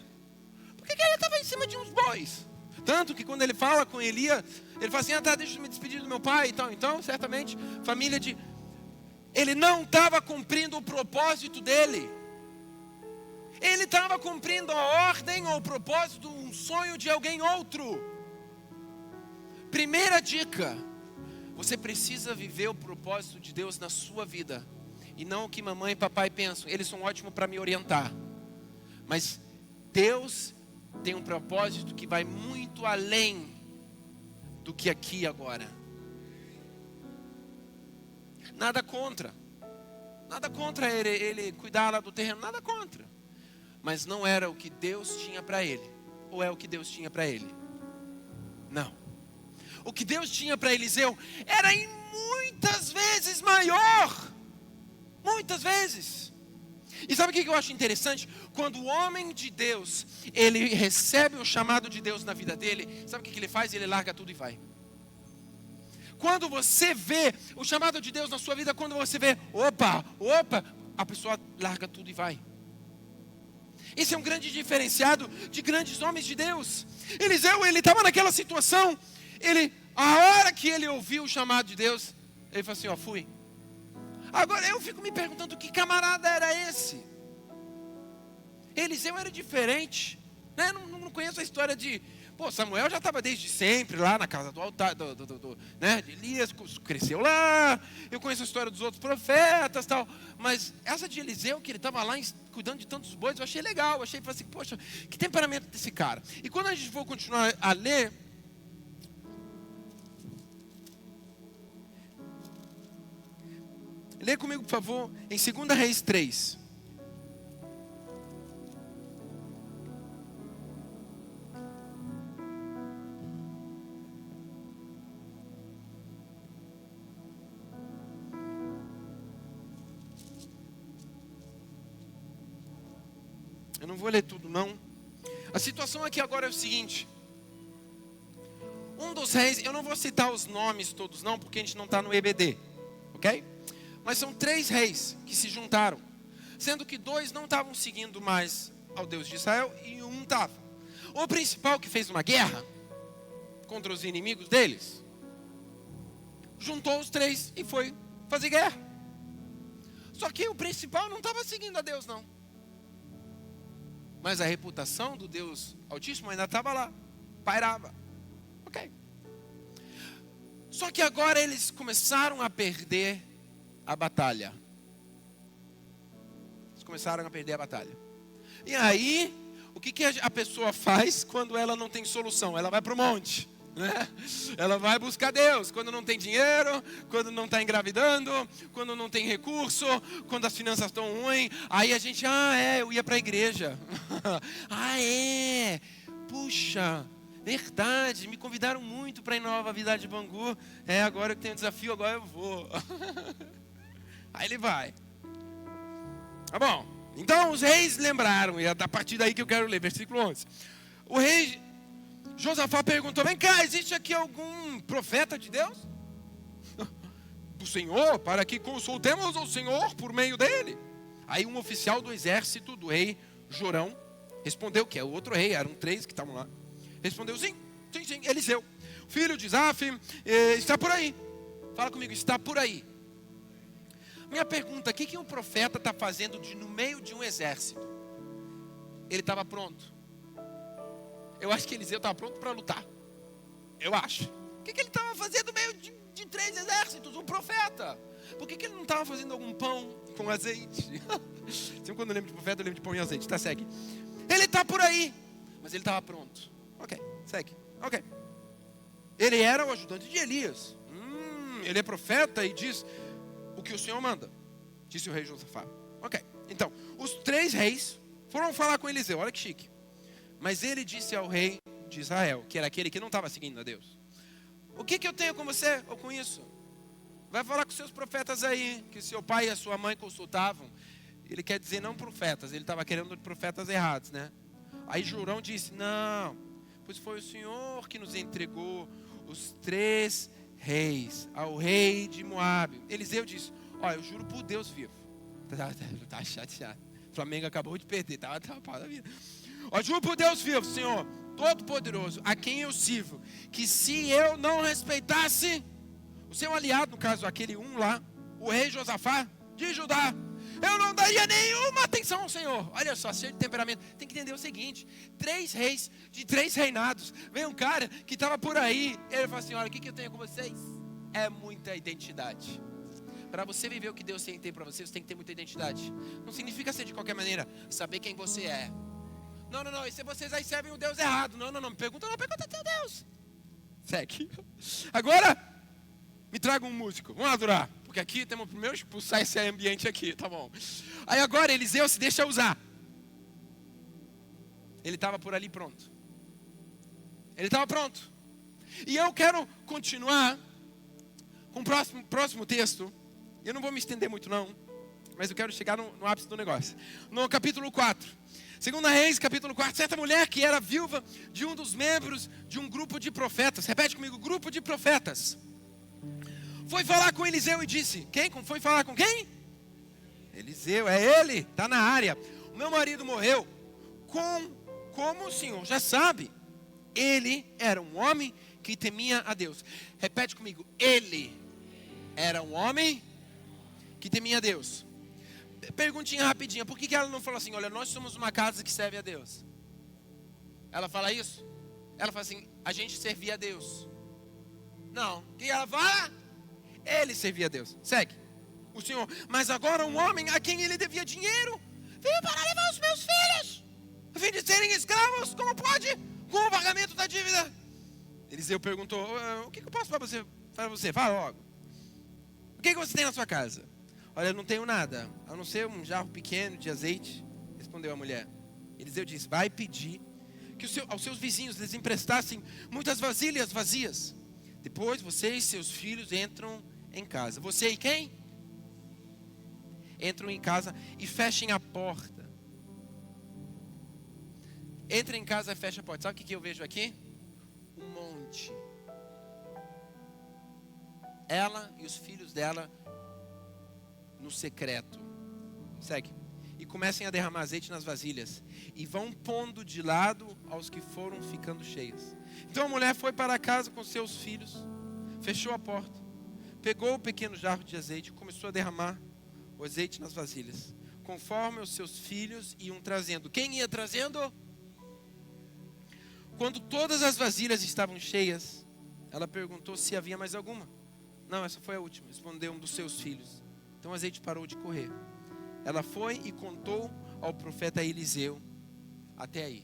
Por que ele estava em cima de uns bois? Tanto que quando ele fala com Elias, ele fala assim, deixa eu me despedir do meu pai. Então, certamente, família de... Ele não estava cumprindo o propósito dele. Ele estava cumprindo a ordem ou o propósito, um sonho de alguém outro. Primeira dica, você precisa viver o propósito de Deus na sua vida. E não o que mamãe e papai pensam. Eles são ótimos para me orientar. Mas Deus tem um propósito que vai muito além do que aqui e agora. Nada contra. Nada contra ele cuidar lá do terreno. Nada contra. Mas não era o que Deus tinha para ele. Ou é o que Deus tinha para ele? Não. O que Deus tinha para Eliseu era em muitas vezes maior. Muitas vezes. E sabe o que eu acho interessante? Quando o homem de Deus, ele recebe o chamado de Deus na vida dele, sabe o que ele faz? Ele larga tudo e vai. Quando você vê o chamado de Deus na sua vida, quando você vê, opa, a pessoa larga tudo e vai. Esse é um grande diferenciado de grandes homens de Deus. Eliseu, ele estava naquela situação, a hora que ele ouviu o chamado de Deus, ele falou assim, fui. Agora eu fico me perguntando, que camarada era esse? Eliseu era diferente, né? Não conheço a história de... Samuel já estava desde sempre lá na casa do altar, né, de Elias, cresceu lá. Eu conheço a história dos outros profetas, tal. Mas essa de Eliseu, que ele estava lá cuidando de tantos bois, eu achei legal. Eu achei, falei assim, poxa, que temperamento desse cara. E quando a gente for continuar a ler, lê comigo, por favor, em 2 Reis 3. Eu não vou ler tudo, não. A situação aqui agora é o seguinte. Um dos reis, eu não vou citar os nomes todos não, porque a gente não está no EBD, ok? Mas são 3 reis que se juntaram. Sendo que 2 não estavam seguindo mais ao Deus de Israel e um estava. O principal que fez uma guerra contra os inimigos deles, juntou os 3 e foi fazer guerra. Só que o principal não estava seguindo a Deus não. Mas a reputação do Deus Altíssimo ainda estava lá, pairava. Ok. Só que agora eles começaram a perder a batalha. Eles começaram a perder a batalha. E aí, o que a pessoa faz quando ela não tem solução? Ela vai para o monte. né? Ela vai buscar Deus quando não tem dinheiro, quando não está engravidando, quando não tem recurso, quando as finanças estão ruins. Aí a gente, eu ia para a igreja. Puxa, verdade, me convidaram muito para ir na Nova Vida de Bangu. Agora que tem um desafio, agora eu vou. Aí ele vai. Tá bom, então os reis lembraram, e é a partir daí que eu quero ler, versículo 11. O rei Josafá perguntou: vem cá, existe aqui algum profeta de Deus? Do Senhor, para que consultemos o Senhor por meio dele? Aí um oficial do exército do rei Jorão respondeu, que é o outro rei, eram 3 que estavam lá. Respondeu: sim, Eliseu, filho de Zaf, está por aí. Fala comigo, está por aí. Minha pergunta, o que um profeta está fazendo no meio de um exército? Ele estava pronto. Eu acho que Eliseu estava pronto para lutar. Eu acho. O que ele estava fazendo no meio de 3 exércitos? Um profeta. Por que ele não estava fazendo algum pão com azeite? Sempre quando eu lembro de profeta, eu lembro de pão e azeite. Tá, segue. Ele está por aí. Mas ele estava pronto. Ok, segue. Ok. Ele era o ajudante de Elias. Ele é profeta e diz o que o Senhor manda, disse o rei Josafá. Ok, então, os 3 reis foram falar com Eliseu, olha que chique. Mas ele disse ao rei de Israel, que era aquele que não estava seguindo a Deus: o que eu tenho com você ou com isso? Vai falar com seus profetas aí, que seu pai e a sua mãe consultavam. Ele quer dizer não profetas, ele estava querendo profetas errados, né? Aí Jorão disse: não, pois foi o Senhor que nos entregou os 3 reis ao rei de Moabe. Eliseu disse: eu juro por Deus vivo. Tá chateado. O Flamengo acabou de perder, tá atrapalhado a vida. Juro por Deus vivo, Senhor Todo-Poderoso, a quem eu sirvo, que se eu não respeitasse o seu aliado, no caso aquele lá, o rei Josafá de Judá, eu não daria nenhuma atenção ao Senhor. Olha só, cheio de temperamento. Tem que entender o seguinte: 3 reis de 3 reinados. Vem um cara que estava por aí. Ele fala assim: olha, o que eu tenho com vocês? É muita identidade. Para você viver o que Deus tem para você, você tem que ter muita identidade. Não significa ser de qualquer maneira, saber quem você é. Não, e se vocês aí servem o Deus errado? Não, me pergunta teu Deus. Segue. Agora, me traga um músico, vamos adorar. Porque aqui temos primeiro expulsar esse ambiente aqui, tá bom. Aí agora Eliseu se deixa usar. Ele estava por ali pronto. Ele estava pronto. E eu quero continuar com o próximo texto. Eu não vou me estender muito não, mas eu quero chegar no ápice do negócio. No capítulo 4. 2 Reis, capítulo 4. Certa mulher que era viúva de um dos membros de um grupo de profetas. Repete comigo, grupo de profetas. Foi falar com Eliseu e disse: quem? Foi falar com quem? Eliseu, é ele, está na área. O meu marido morreu. Como o senhor já sabe, ele era um homem que temia a Deus. Repete comigo, ele era um homem que temia a Deus. Perguntinha rapidinha, por que ela não falou assim: olha, nós somos uma casa que serve a Deus? Ela fala isso? Ela fala assim: a gente servia a Deus. Não, o que ela fala? Ele servia a Deus. Segue. O Senhor, mas agora um homem a quem ele devia dinheiro veio para levar os meus filhos, a fim de serem escravos. Como pode? Com o pagamento da dívida. Eliseu perguntou: o que eu posso para você? Fala logo. O que você tem na sua casa? Olha, eu não tenho nada, a não ser um jarro pequeno de azeite, respondeu a mulher. Eliseu disse: vai pedir que aos seus vizinhos lhes emprestassem muitas vasilhas vazias. Depois você e seus filhos entram em casa. Você e quem? Entram em casa e fechem a porta. Entra em casa e fecha a porta. Sabe o que eu vejo aqui? Um monte. Ela e os filhos dela no secreto. Segue. E comecem a derramar azeite nas vasilhas. E vão pondo de lado aos que foram ficando cheias. Então a mulher foi para casa com seus filhos. Fechou a porta. Pegou o pequeno jarro de azeite e começou a derramar o azeite nas vasilhas, conforme os seus filhos iam trazendo. Quem ia trazendo? Quando todas as vasilhas estavam cheias, ela perguntou se havia mais alguma. Não, essa foi a última, respondeu um dos seus filhos. Então o azeite parou de correr. Ela foi e contou ao profeta Eliseu até aí.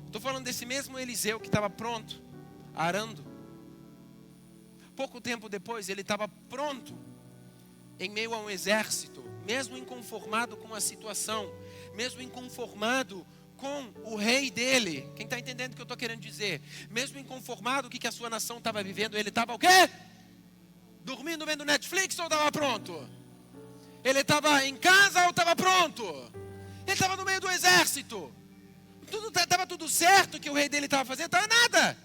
Estou falando desse mesmo Eliseu que estava pronto arando. Pouco tempo depois, ele estava pronto, em meio a um exército, mesmo inconformado com a situação, mesmo inconformado com o rei dele. Quem está entendendo o que eu estou querendo dizer? Mesmo inconformado com o que a sua nação estava vivendo, ele estava o quê? Dormindo, vendo Netflix ou estava pronto? Ele estava em casa ou estava pronto? Ele estava no meio do exército. Estava tudo certo que o rei dele estava fazendo? Estava nada.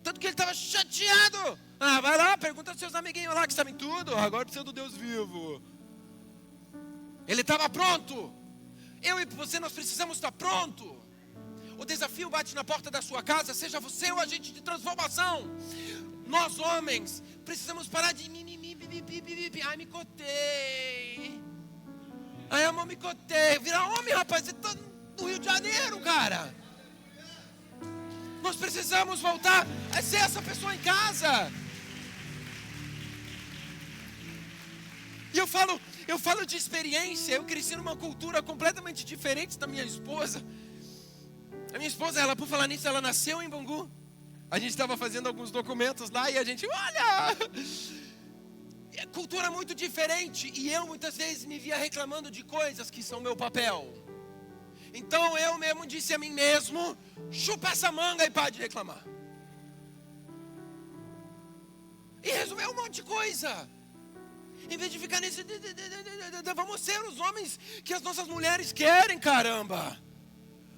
Tanto que ele estava chateado. Vai lá, pergunta aos seus amiguinhos lá que sabem tudo. Agora precisa do Deus vivo. Ele estava pronto. Eu e você, nós precisamos estar pronto. O desafio bate na porta da sua casa, seja você o agente de transformação. Nós homens precisamos parar de ai, me cotei. Ai, amor, me cotei. Virar homem, rapaz, você está no Rio de Janeiro, cara. Nós precisamos voltar a ser essa pessoa em casa. E eu falo de experiência. Eu cresci numa cultura completamente diferente da minha esposa. A minha esposa, ela, por falar nisso, ela nasceu em Bangu. A gente estava fazendo alguns documentos lá e a gente, olha, é cultura muito diferente. E eu muitas vezes me via reclamando de coisas que são meu papel. Então eu mesmo disse a mim mesmo, chupa essa manga e para de reclamar. E resolveu um monte de coisa. Em vez de ficar nesse, vamos ser os homens que as nossas mulheres querem, caramba.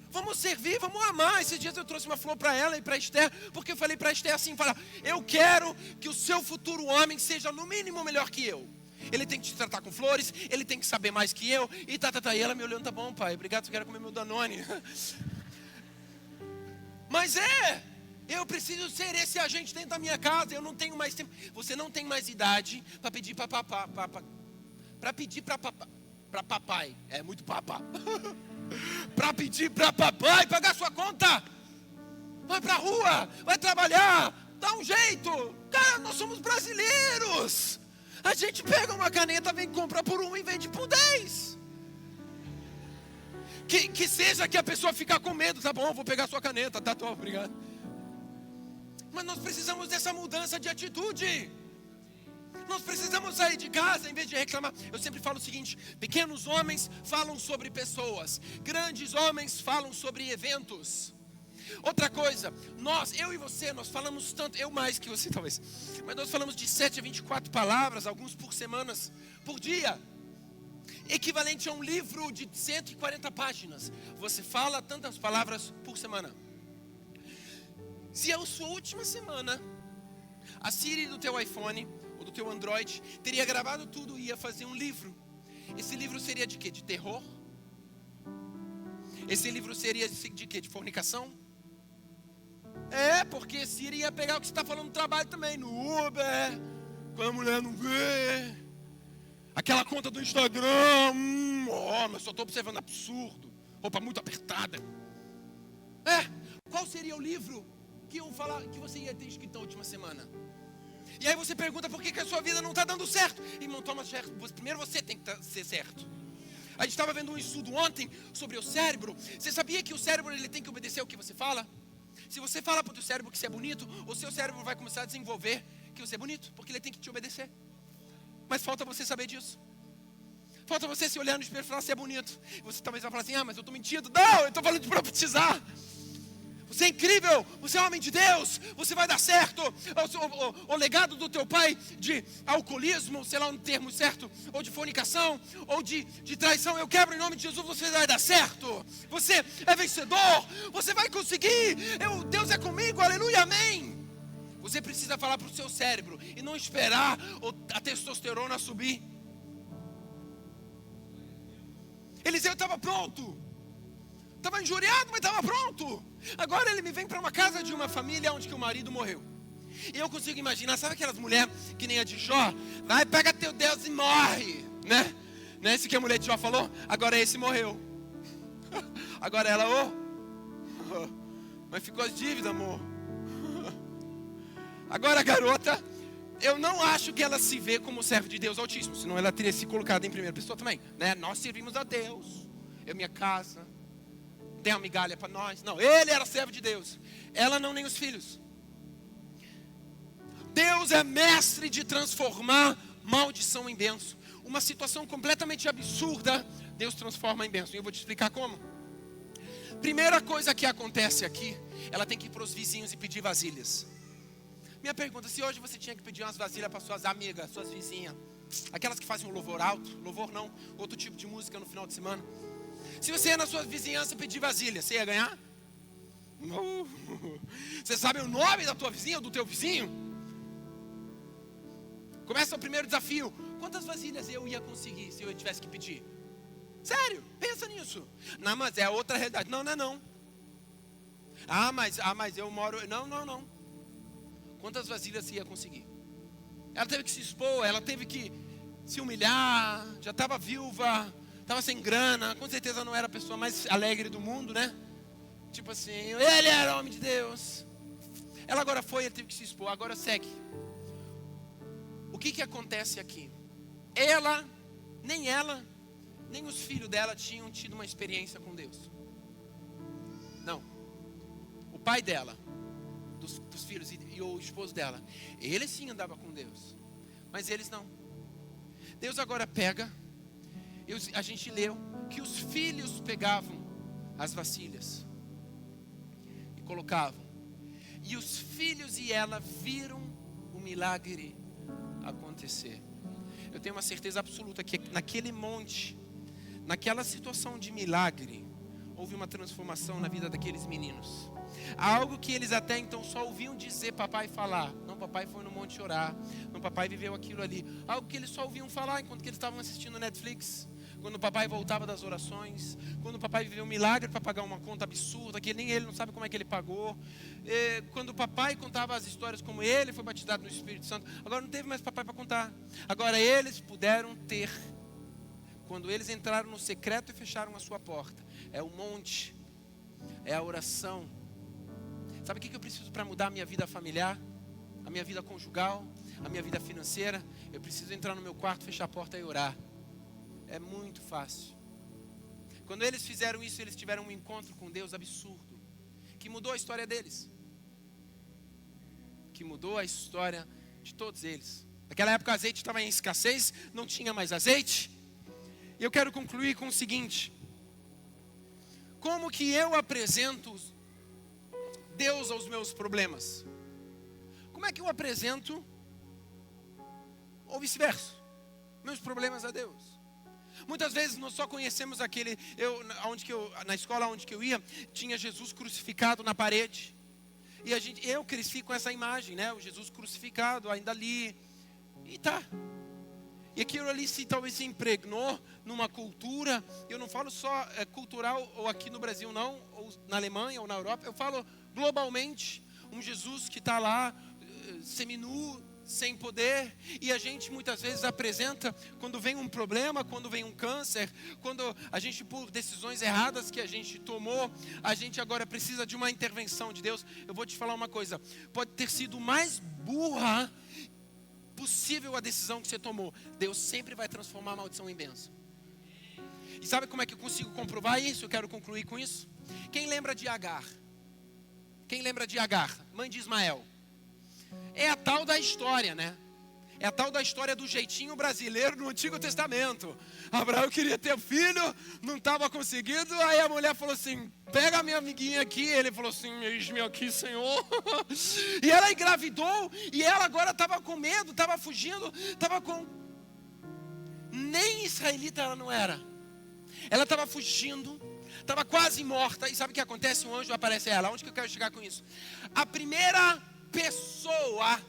Vamos servir, vamos amar. Esses dias eu trouxe uma flor para ela e para Esther, porque eu falei para Esther assim, eu quero que o seu futuro homem seja no mínimo melhor que eu. Ele tem que te tratar com flores, ele tem que saber mais que eu, e E ela me olhando, tá bom, pai, obrigado, eu quero comer meu Danone. Mas eu preciso ser esse agente dentro da minha casa. Eu não tenho mais tempo. Você não tem mais idade para pedir para papai. É muito papá. Para pedir para papai pagar sua conta. Vai para a rua, vai trabalhar, dá um jeito. Cara, nós somos brasileiros. A gente pega uma caneta, vem comprar por 1 e vende por 10. Que seja que a pessoa fica com medo. Tá bom, vou pegar sua caneta, tá, tô, obrigado. Mas nós precisamos dessa mudança de atitude. Nós precisamos sair de casa em vez de reclamar. Eu sempre falo o seguinte: pequenos homens falam sobre pessoas, grandes homens falam sobre eventos. Outra coisa, eu e você, nós falamos tanto, eu mais que você talvez, mas nós falamos de 7 a 24 palavras, alguns por dia. Equivalente a um livro de 140 páginas. Você fala tantas palavras por semana. Se é a sua última semana, a Siri do teu iPhone ou do teu Android teria gravado tudo e ia fazer um livro. Esse livro seria de quê? De terror? Esse livro seria de quê? De fornicação? Porque Siri ia pegar o que você está falando no trabalho também, no Uber, quando a mulher não vê. Aquela conta do Instagram, mas só estou observando absurdo, roupa muito apertada. Qual seria o livro que iam falar que você ia ter escrito na última semana? E aí você pergunta por que a sua vida não está dando certo. Irmão Thomas, primeiro você tem que ser certo. A gente estava vendo um estudo ontem sobre o cérebro. Você sabia que o cérebro ele tem que obedecer ao que você fala? Se você fala para o teu cérebro que você é bonito, o seu cérebro vai começar a desenvolver que você é bonito, porque ele tem que te obedecer. Mas falta você saber disso. Falta você se olhar no espelho e falar, você é bonito. Você talvez vai falar assim, mas eu estou mentindo. Não, eu estou falando de profetizar. Você é incrível, você é homem de Deus, você vai dar certo. O legado do teu pai de alcoolismo, sei lá um termo certo, ou de fornicação, ou de traição, eu quebro em nome de Jesus, você vai dar certo. Você é vencedor, você vai conseguir. Deus é comigo, aleluia, amém. Você precisa falar para o seu cérebro e não esperar a testosterona subir. Eliseu estava pronto. Estava injuriado, mas estava pronto. Agora ele me vem para uma casa de uma família onde que o marido morreu. E eu consigo imaginar, sabe aquelas mulheres que nem a de Jó? Vai, pega teu Deus e morre, né? Não é esse que a mulher de Jó falou? Agora esse morreu. Agora ela, mas ficou as dívidas, amor. Agora a garota, eu não acho que ela se vê como servo de Deus Altíssimo, senão ela teria se colocado em primeira pessoa também, né? Nós servimos a Deus, eu minha casa, tem uma migalha para nós. Não, ele era servo de Deus. ela não, nem os filhos. Deus é mestre de transformar maldição em bênção. Uma situação completamente absurda, Deus transforma em bênção. E eu vou te explicar como. Primeira coisa que acontece aqui, ela tem que ir para os vizinhos e pedir vasilhas. Minha pergunta, se hoje você tinha que pedir umas vasilhas para suas amigas, suas vizinhas, aquelas que fazem um louvor alto, louvor não, outro tipo de música no final de semana. Se você ia na sua vizinhança pedir vasilha, você ia ganhar? Você sabe o nome da tua vizinha ou do teu vizinho? Começa o primeiro desafio. Quantas vasilhas eu ia conseguir se eu tivesse que pedir? Sério, pensa nisso. Não, mas é a outra realidade. Não, não é não. Mas eu moro... Não. Quantas vasilhas você ia conseguir? Ela teve que se expor, ela teve que se humilhar, já estava viúva, estava sem grana, com certeza não era a pessoa mais alegre do mundo, né? Tipo assim, ele era homem de Deus. Ela agora foi, ele teve que se expor, agora segue. O que acontece aqui? Ela, nem os filhos dela tinham tido uma experiência com Deus. Não. O pai dela, dos filhos e o esposo dela, ele sim andava com Deus, mas eles não. Deus agora pega, a gente leu que os filhos pegavam as vasilhas e colocavam, e os filhos e ela viram o milagre acontecer. Eu tenho uma certeza absoluta que naquele monte, naquela situação de milagre, houve uma transformação na vida daqueles meninos. Algo que eles até então só ouviam dizer papai falar. Não, papai foi no monte orar. Não, papai viveu aquilo ali. Algo que eles só ouviam falar enquanto que eles estavam assistindo Netflix. Quando o papai voltava das orações. Quando o papai viveu um milagre para pagar uma conta absurda, que nem ele não sabe como é que ele pagou. Quando o papai contava as histórias como ele foi batizado no Espírito Santo. Agora não teve mais papai para contar. Agora eles puderam ter. Quando eles entraram no secreto e fecharam a sua porta. É o monte. É a oração. Sabe o que eu preciso para mudar a minha vida familiar? A minha vida conjugal? A minha vida financeira? Eu preciso entrar no meu quarto, fechar a porta e orar. É muito fácil. Quando eles fizeram isso, eles tiveram um encontro com Deus absurdo. Que mudou a história deles. Que mudou a história de todos eles. Naquela época o azeite estava em escassez, não tinha mais azeite. E eu quero concluir com o seguinte. Como que eu apresento Deus aos meus problemas? Como é que eu apresento, ou vice-versa, meus problemas a Deus? Muitas vezes nós só conhecemos aquele, na escola onde eu ia, tinha Jesus crucificado na parede. E eu cresci com essa imagem, né? O Jesus crucificado ainda ali. E tá. E aquilo ali talvez se impregnou numa cultura. Eu não falo só cultural, ou aqui no Brasil não, ou na Alemanha, ou na Europa. Eu falo globalmente, um Jesus que está lá, seminu, sem poder. E a gente muitas vezes apresenta, quando vem um problema, quando vem um câncer, quando a gente, por decisões erradas que a gente tomou, a gente agora precisa de uma intervenção de Deus. Eu vou te falar uma coisa, pode ter sido mais burra possível a decisão que você tomou. Deus sempre vai transformar a maldição em bênção. E sabe como é que eu consigo comprovar isso? Eu quero concluir com isso. Quem lembra de Agar? Quem lembra de Agar, mãe de Ismael? É a tal da história, né? É a tal da história do jeitinho brasileiro no Antigo Testamento. Abraão queria ter filho, não estava conseguindo. Aí a mulher falou assim, pega a minha amiguinha aqui. Ele falou assim, eis-me aqui, Senhor. E ela engravidou. E ela agora estava com medo, estava fugindo. Estava com... Nem israelita ela não era. Ela estava fugindo. Estava quase morta. E sabe o que acontece? Um anjo aparece a ela. Onde que eu quero chegar com isso? A primeira pessoa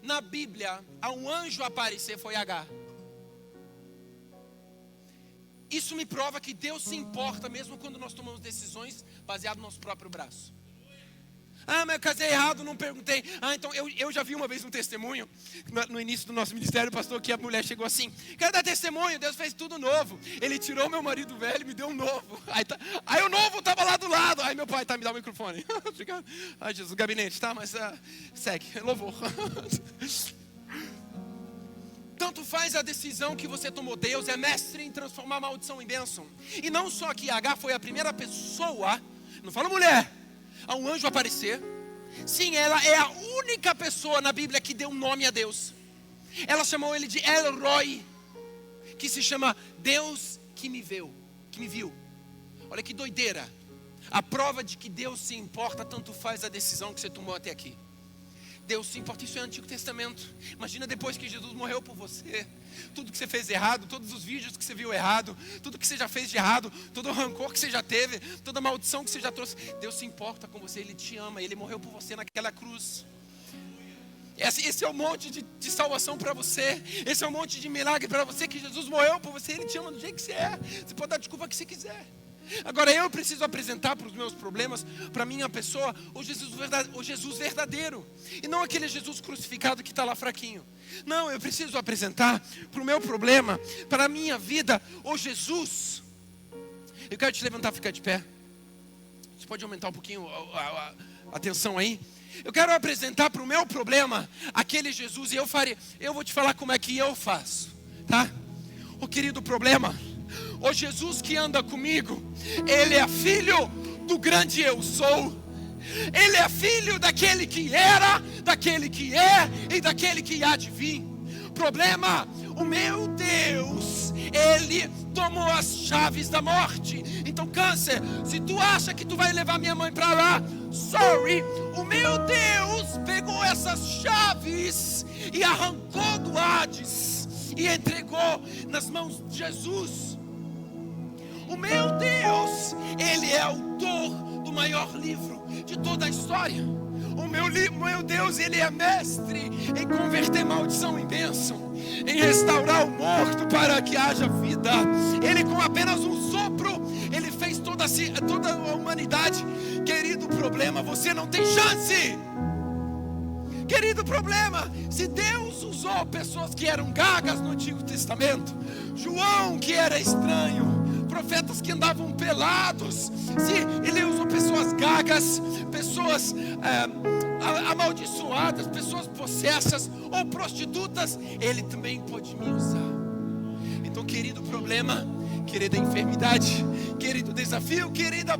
na Bíblia a um anjo aparecer foi Agar. Isso me prova que Deus se importa mesmo quando nós tomamos decisões baseadas no nosso próprio braço. Ah, mas eu casei errado, não perguntei. Ah, então eu já vi uma vez um testemunho no início do nosso ministério, pastor, que a mulher chegou assim, quero dar testemunho, Deus fez tudo novo. Ele tirou meu marido velho e me deu um novo. Aí o novo estava lá do lado. Aí meu pai, me dá o microfone. Ai, Jesus, gabinete, tá? Mas segue, louvor. Tanto faz a decisão que você tomou. Deus é mestre em transformar a maldição em bênção. E não só que Agar foi a primeira pessoa, não fala mulher, a um anjo aparecer. Sim, ela é a única pessoa na Bíblia que deu um nome a Deus. Ela chamou ele de El Roi, que se chama Deus que me viu. Olha que doideira. A prova de que Deus se importa, tanto faz a decisão que você tomou até aqui. Deus se importa, isso é Antigo Testamento. Imagina depois que Jesus morreu por você. Tudo que você fez errado, todos os vídeos que você viu errado, tudo que você já fez de errado, todo o rancor que você já teve, toda a maldição que você já trouxe. Deus se importa com você, Ele te ama, Ele morreu por você naquela cruz. Esse é um monte de salvação para você. Esse é um monte de milagre para você, que Jesus morreu por você. Ele te ama do jeito que você é. Você pode dar desculpa que você quiser. Agora eu preciso apresentar para os meus problemas, para a minha pessoa, o Jesus verdadeiro. E não aquele Jesus crucificado que está lá fraquinho. Não, eu preciso apresentar para o meu problema, para a minha vida, o Jesus. Eu quero te levantar, ficar de pé. Você pode aumentar um pouquinho a atenção aí? Eu quero apresentar para o meu problema aquele Jesus, e eu vou te falar como é que eu faço, tá? O querido problema, o Jesus que anda comigo, Ele é filho do grande eu sou. Ele é filho daquele que era, daquele que é e daquele que há de vir. Problema, o meu Deus, Ele tomou as chaves da morte. Então câncer, se tu acha que tu vai levar minha mãe para lá, sorry, o meu Deus pegou essas chaves e arrancou do Hades e entregou nas mãos de Jesus. O meu Deus, Ele é autor do maior livro de toda a história. O meu Deus, Ele é mestre em converter maldição em bênção, em restaurar o morto para que haja vida. Ele, com apenas um sopro, Ele fez toda a humanidade. Querido problema, você não tem chance. Querido problema, se Deus usou pessoas que eram gagas no Antigo Testamento, João que era estranho, profetas que andavam pelados, se Ele usou pessoas gagas, pessoas amaldiçoadas, pessoas possessas ou prostitutas, Ele também pode me usar. Então, querido problema, querida enfermidade, querido desafio, querida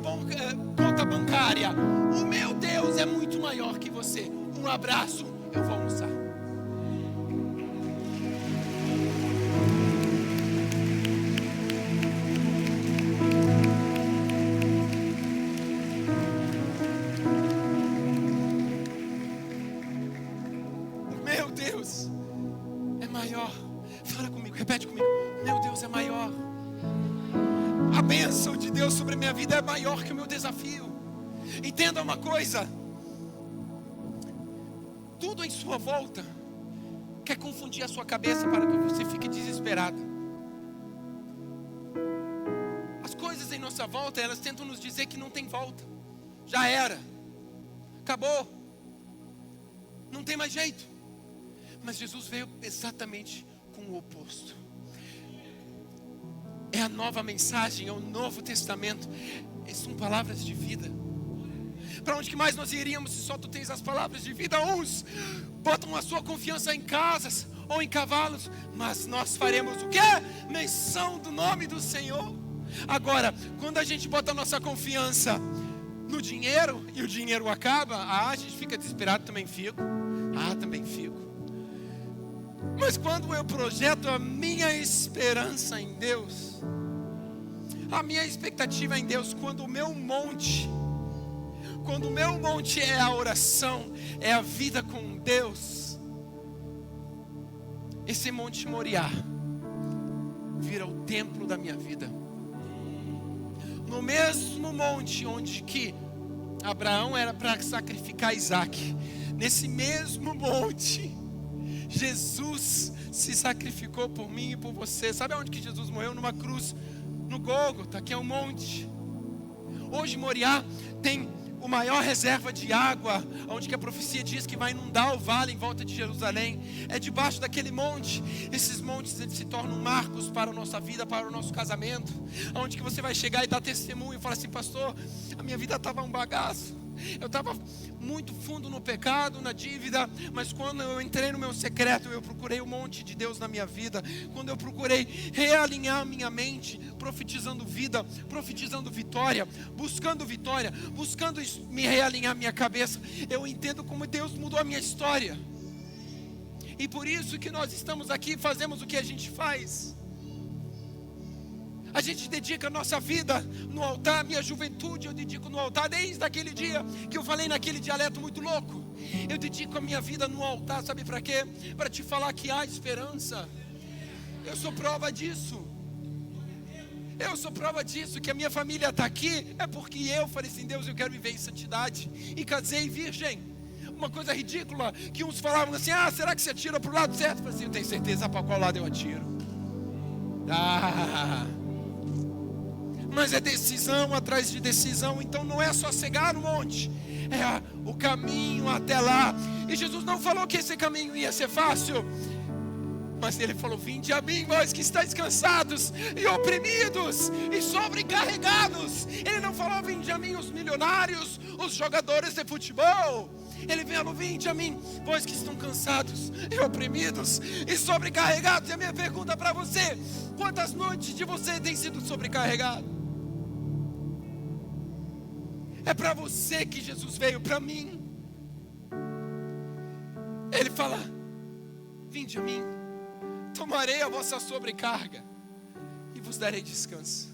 conta bancária, o meu Deus é muito maior que você. Um abraço, eu vou almoçar. O meu Deus é maior. Fala comigo, repete comigo. Meu Deus é maior. A bênção de Deus sobre a minha vida é maior que o meu desafio. Entenda uma coisa. Tudo em sua volta quer confundir a sua cabeça para que você fique desesperado. As coisas em nossa volta, elas tentam nos dizer que não tem volta. Já era. Acabou. Não tem mais jeito. Mas Jesus veio exatamente com o oposto. É a nova mensagem, é o Novo Testamento. São palavras de vida. Para onde que mais nós iríamos se só tu tens as palavras de vida? Uns botam a sua confiança em casas ou em cavalos, mas nós faremos o quê? Menção do nome do Senhor. Agora, quando a gente bota a nossa confiança no dinheiro e o dinheiro acaba, a gente fica desesperado, também fico. Também fico. Mas quando eu projeto a minha esperança em Deus, a minha expectativa em Deus, quando o meu monte é a oração, é a vida com Deus, esse monte Moriá vira o templo da minha vida. No mesmo monte onde que Abraão era para sacrificar Isaac, nesse mesmo monte Jesus se sacrificou por mim e por você. Sabe onde que Jesus morreu? Numa cruz, no Gólgota, que é um monte. Hoje Moriá tem o maior reserva de água, onde que a profecia diz que vai inundar o vale em volta de Jerusalém. É debaixo daquele monte. Esses montes, eles se tornam marcos para a nossa vida, para o nosso casamento, onde que você vai chegar e dar testemunho e falar assim: pastor, a minha vida estava um bagaço, Eu estava muito fundo no pecado, na dívida, mas quando eu entrei no meu secreto, eu procurei um monte de Deus na minha vida. Quando eu procurei realinhar minha mente, profetizando vida, profetizando vitória, buscando me realinhar minha cabeça, eu entendo como Deus mudou a minha história. E por isso que nós estamos aqui, fazemos o que a gente faz. A gente dedica a nossa vida no altar. Minha juventude eu dedico no altar. Desde aquele dia que eu falei naquele dialeto muito louco, eu dedico a minha vida no altar. Sabe para quê? Para te falar que há esperança. Eu sou prova disso. Que a minha família está aqui. É porque eu falei assim: Deus, eu quero viver em santidade. E casei virgem. Uma coisa ridícula, que uns falavam assim: ah, será que você atira para o lado certo? Eu falei assim: eu tenho certeza para qual lado eu atiro. Mas é decisão atrás de decisão. Então não é só cegar no monte, é o caminho até lá. E Jesus não falou que esse caminho ia ser fácil, mas Ele falou: vinde a mim, vós que estáis cansados e oprimidos e sobrecarregados. Ele não falou: vinde a mim os milionários, os jogadores de futebol. Ele falou: vinde a mim, vós que estão cansados e oprimidos e sobrecarregados. E a minha pergunta para você: quantas noites de você tem sido sobrecarregado? É para você que Jesus veio, para mim. Ele fala: vinde a mim, tomarei a vossa sobrecarga e vos darei descanso.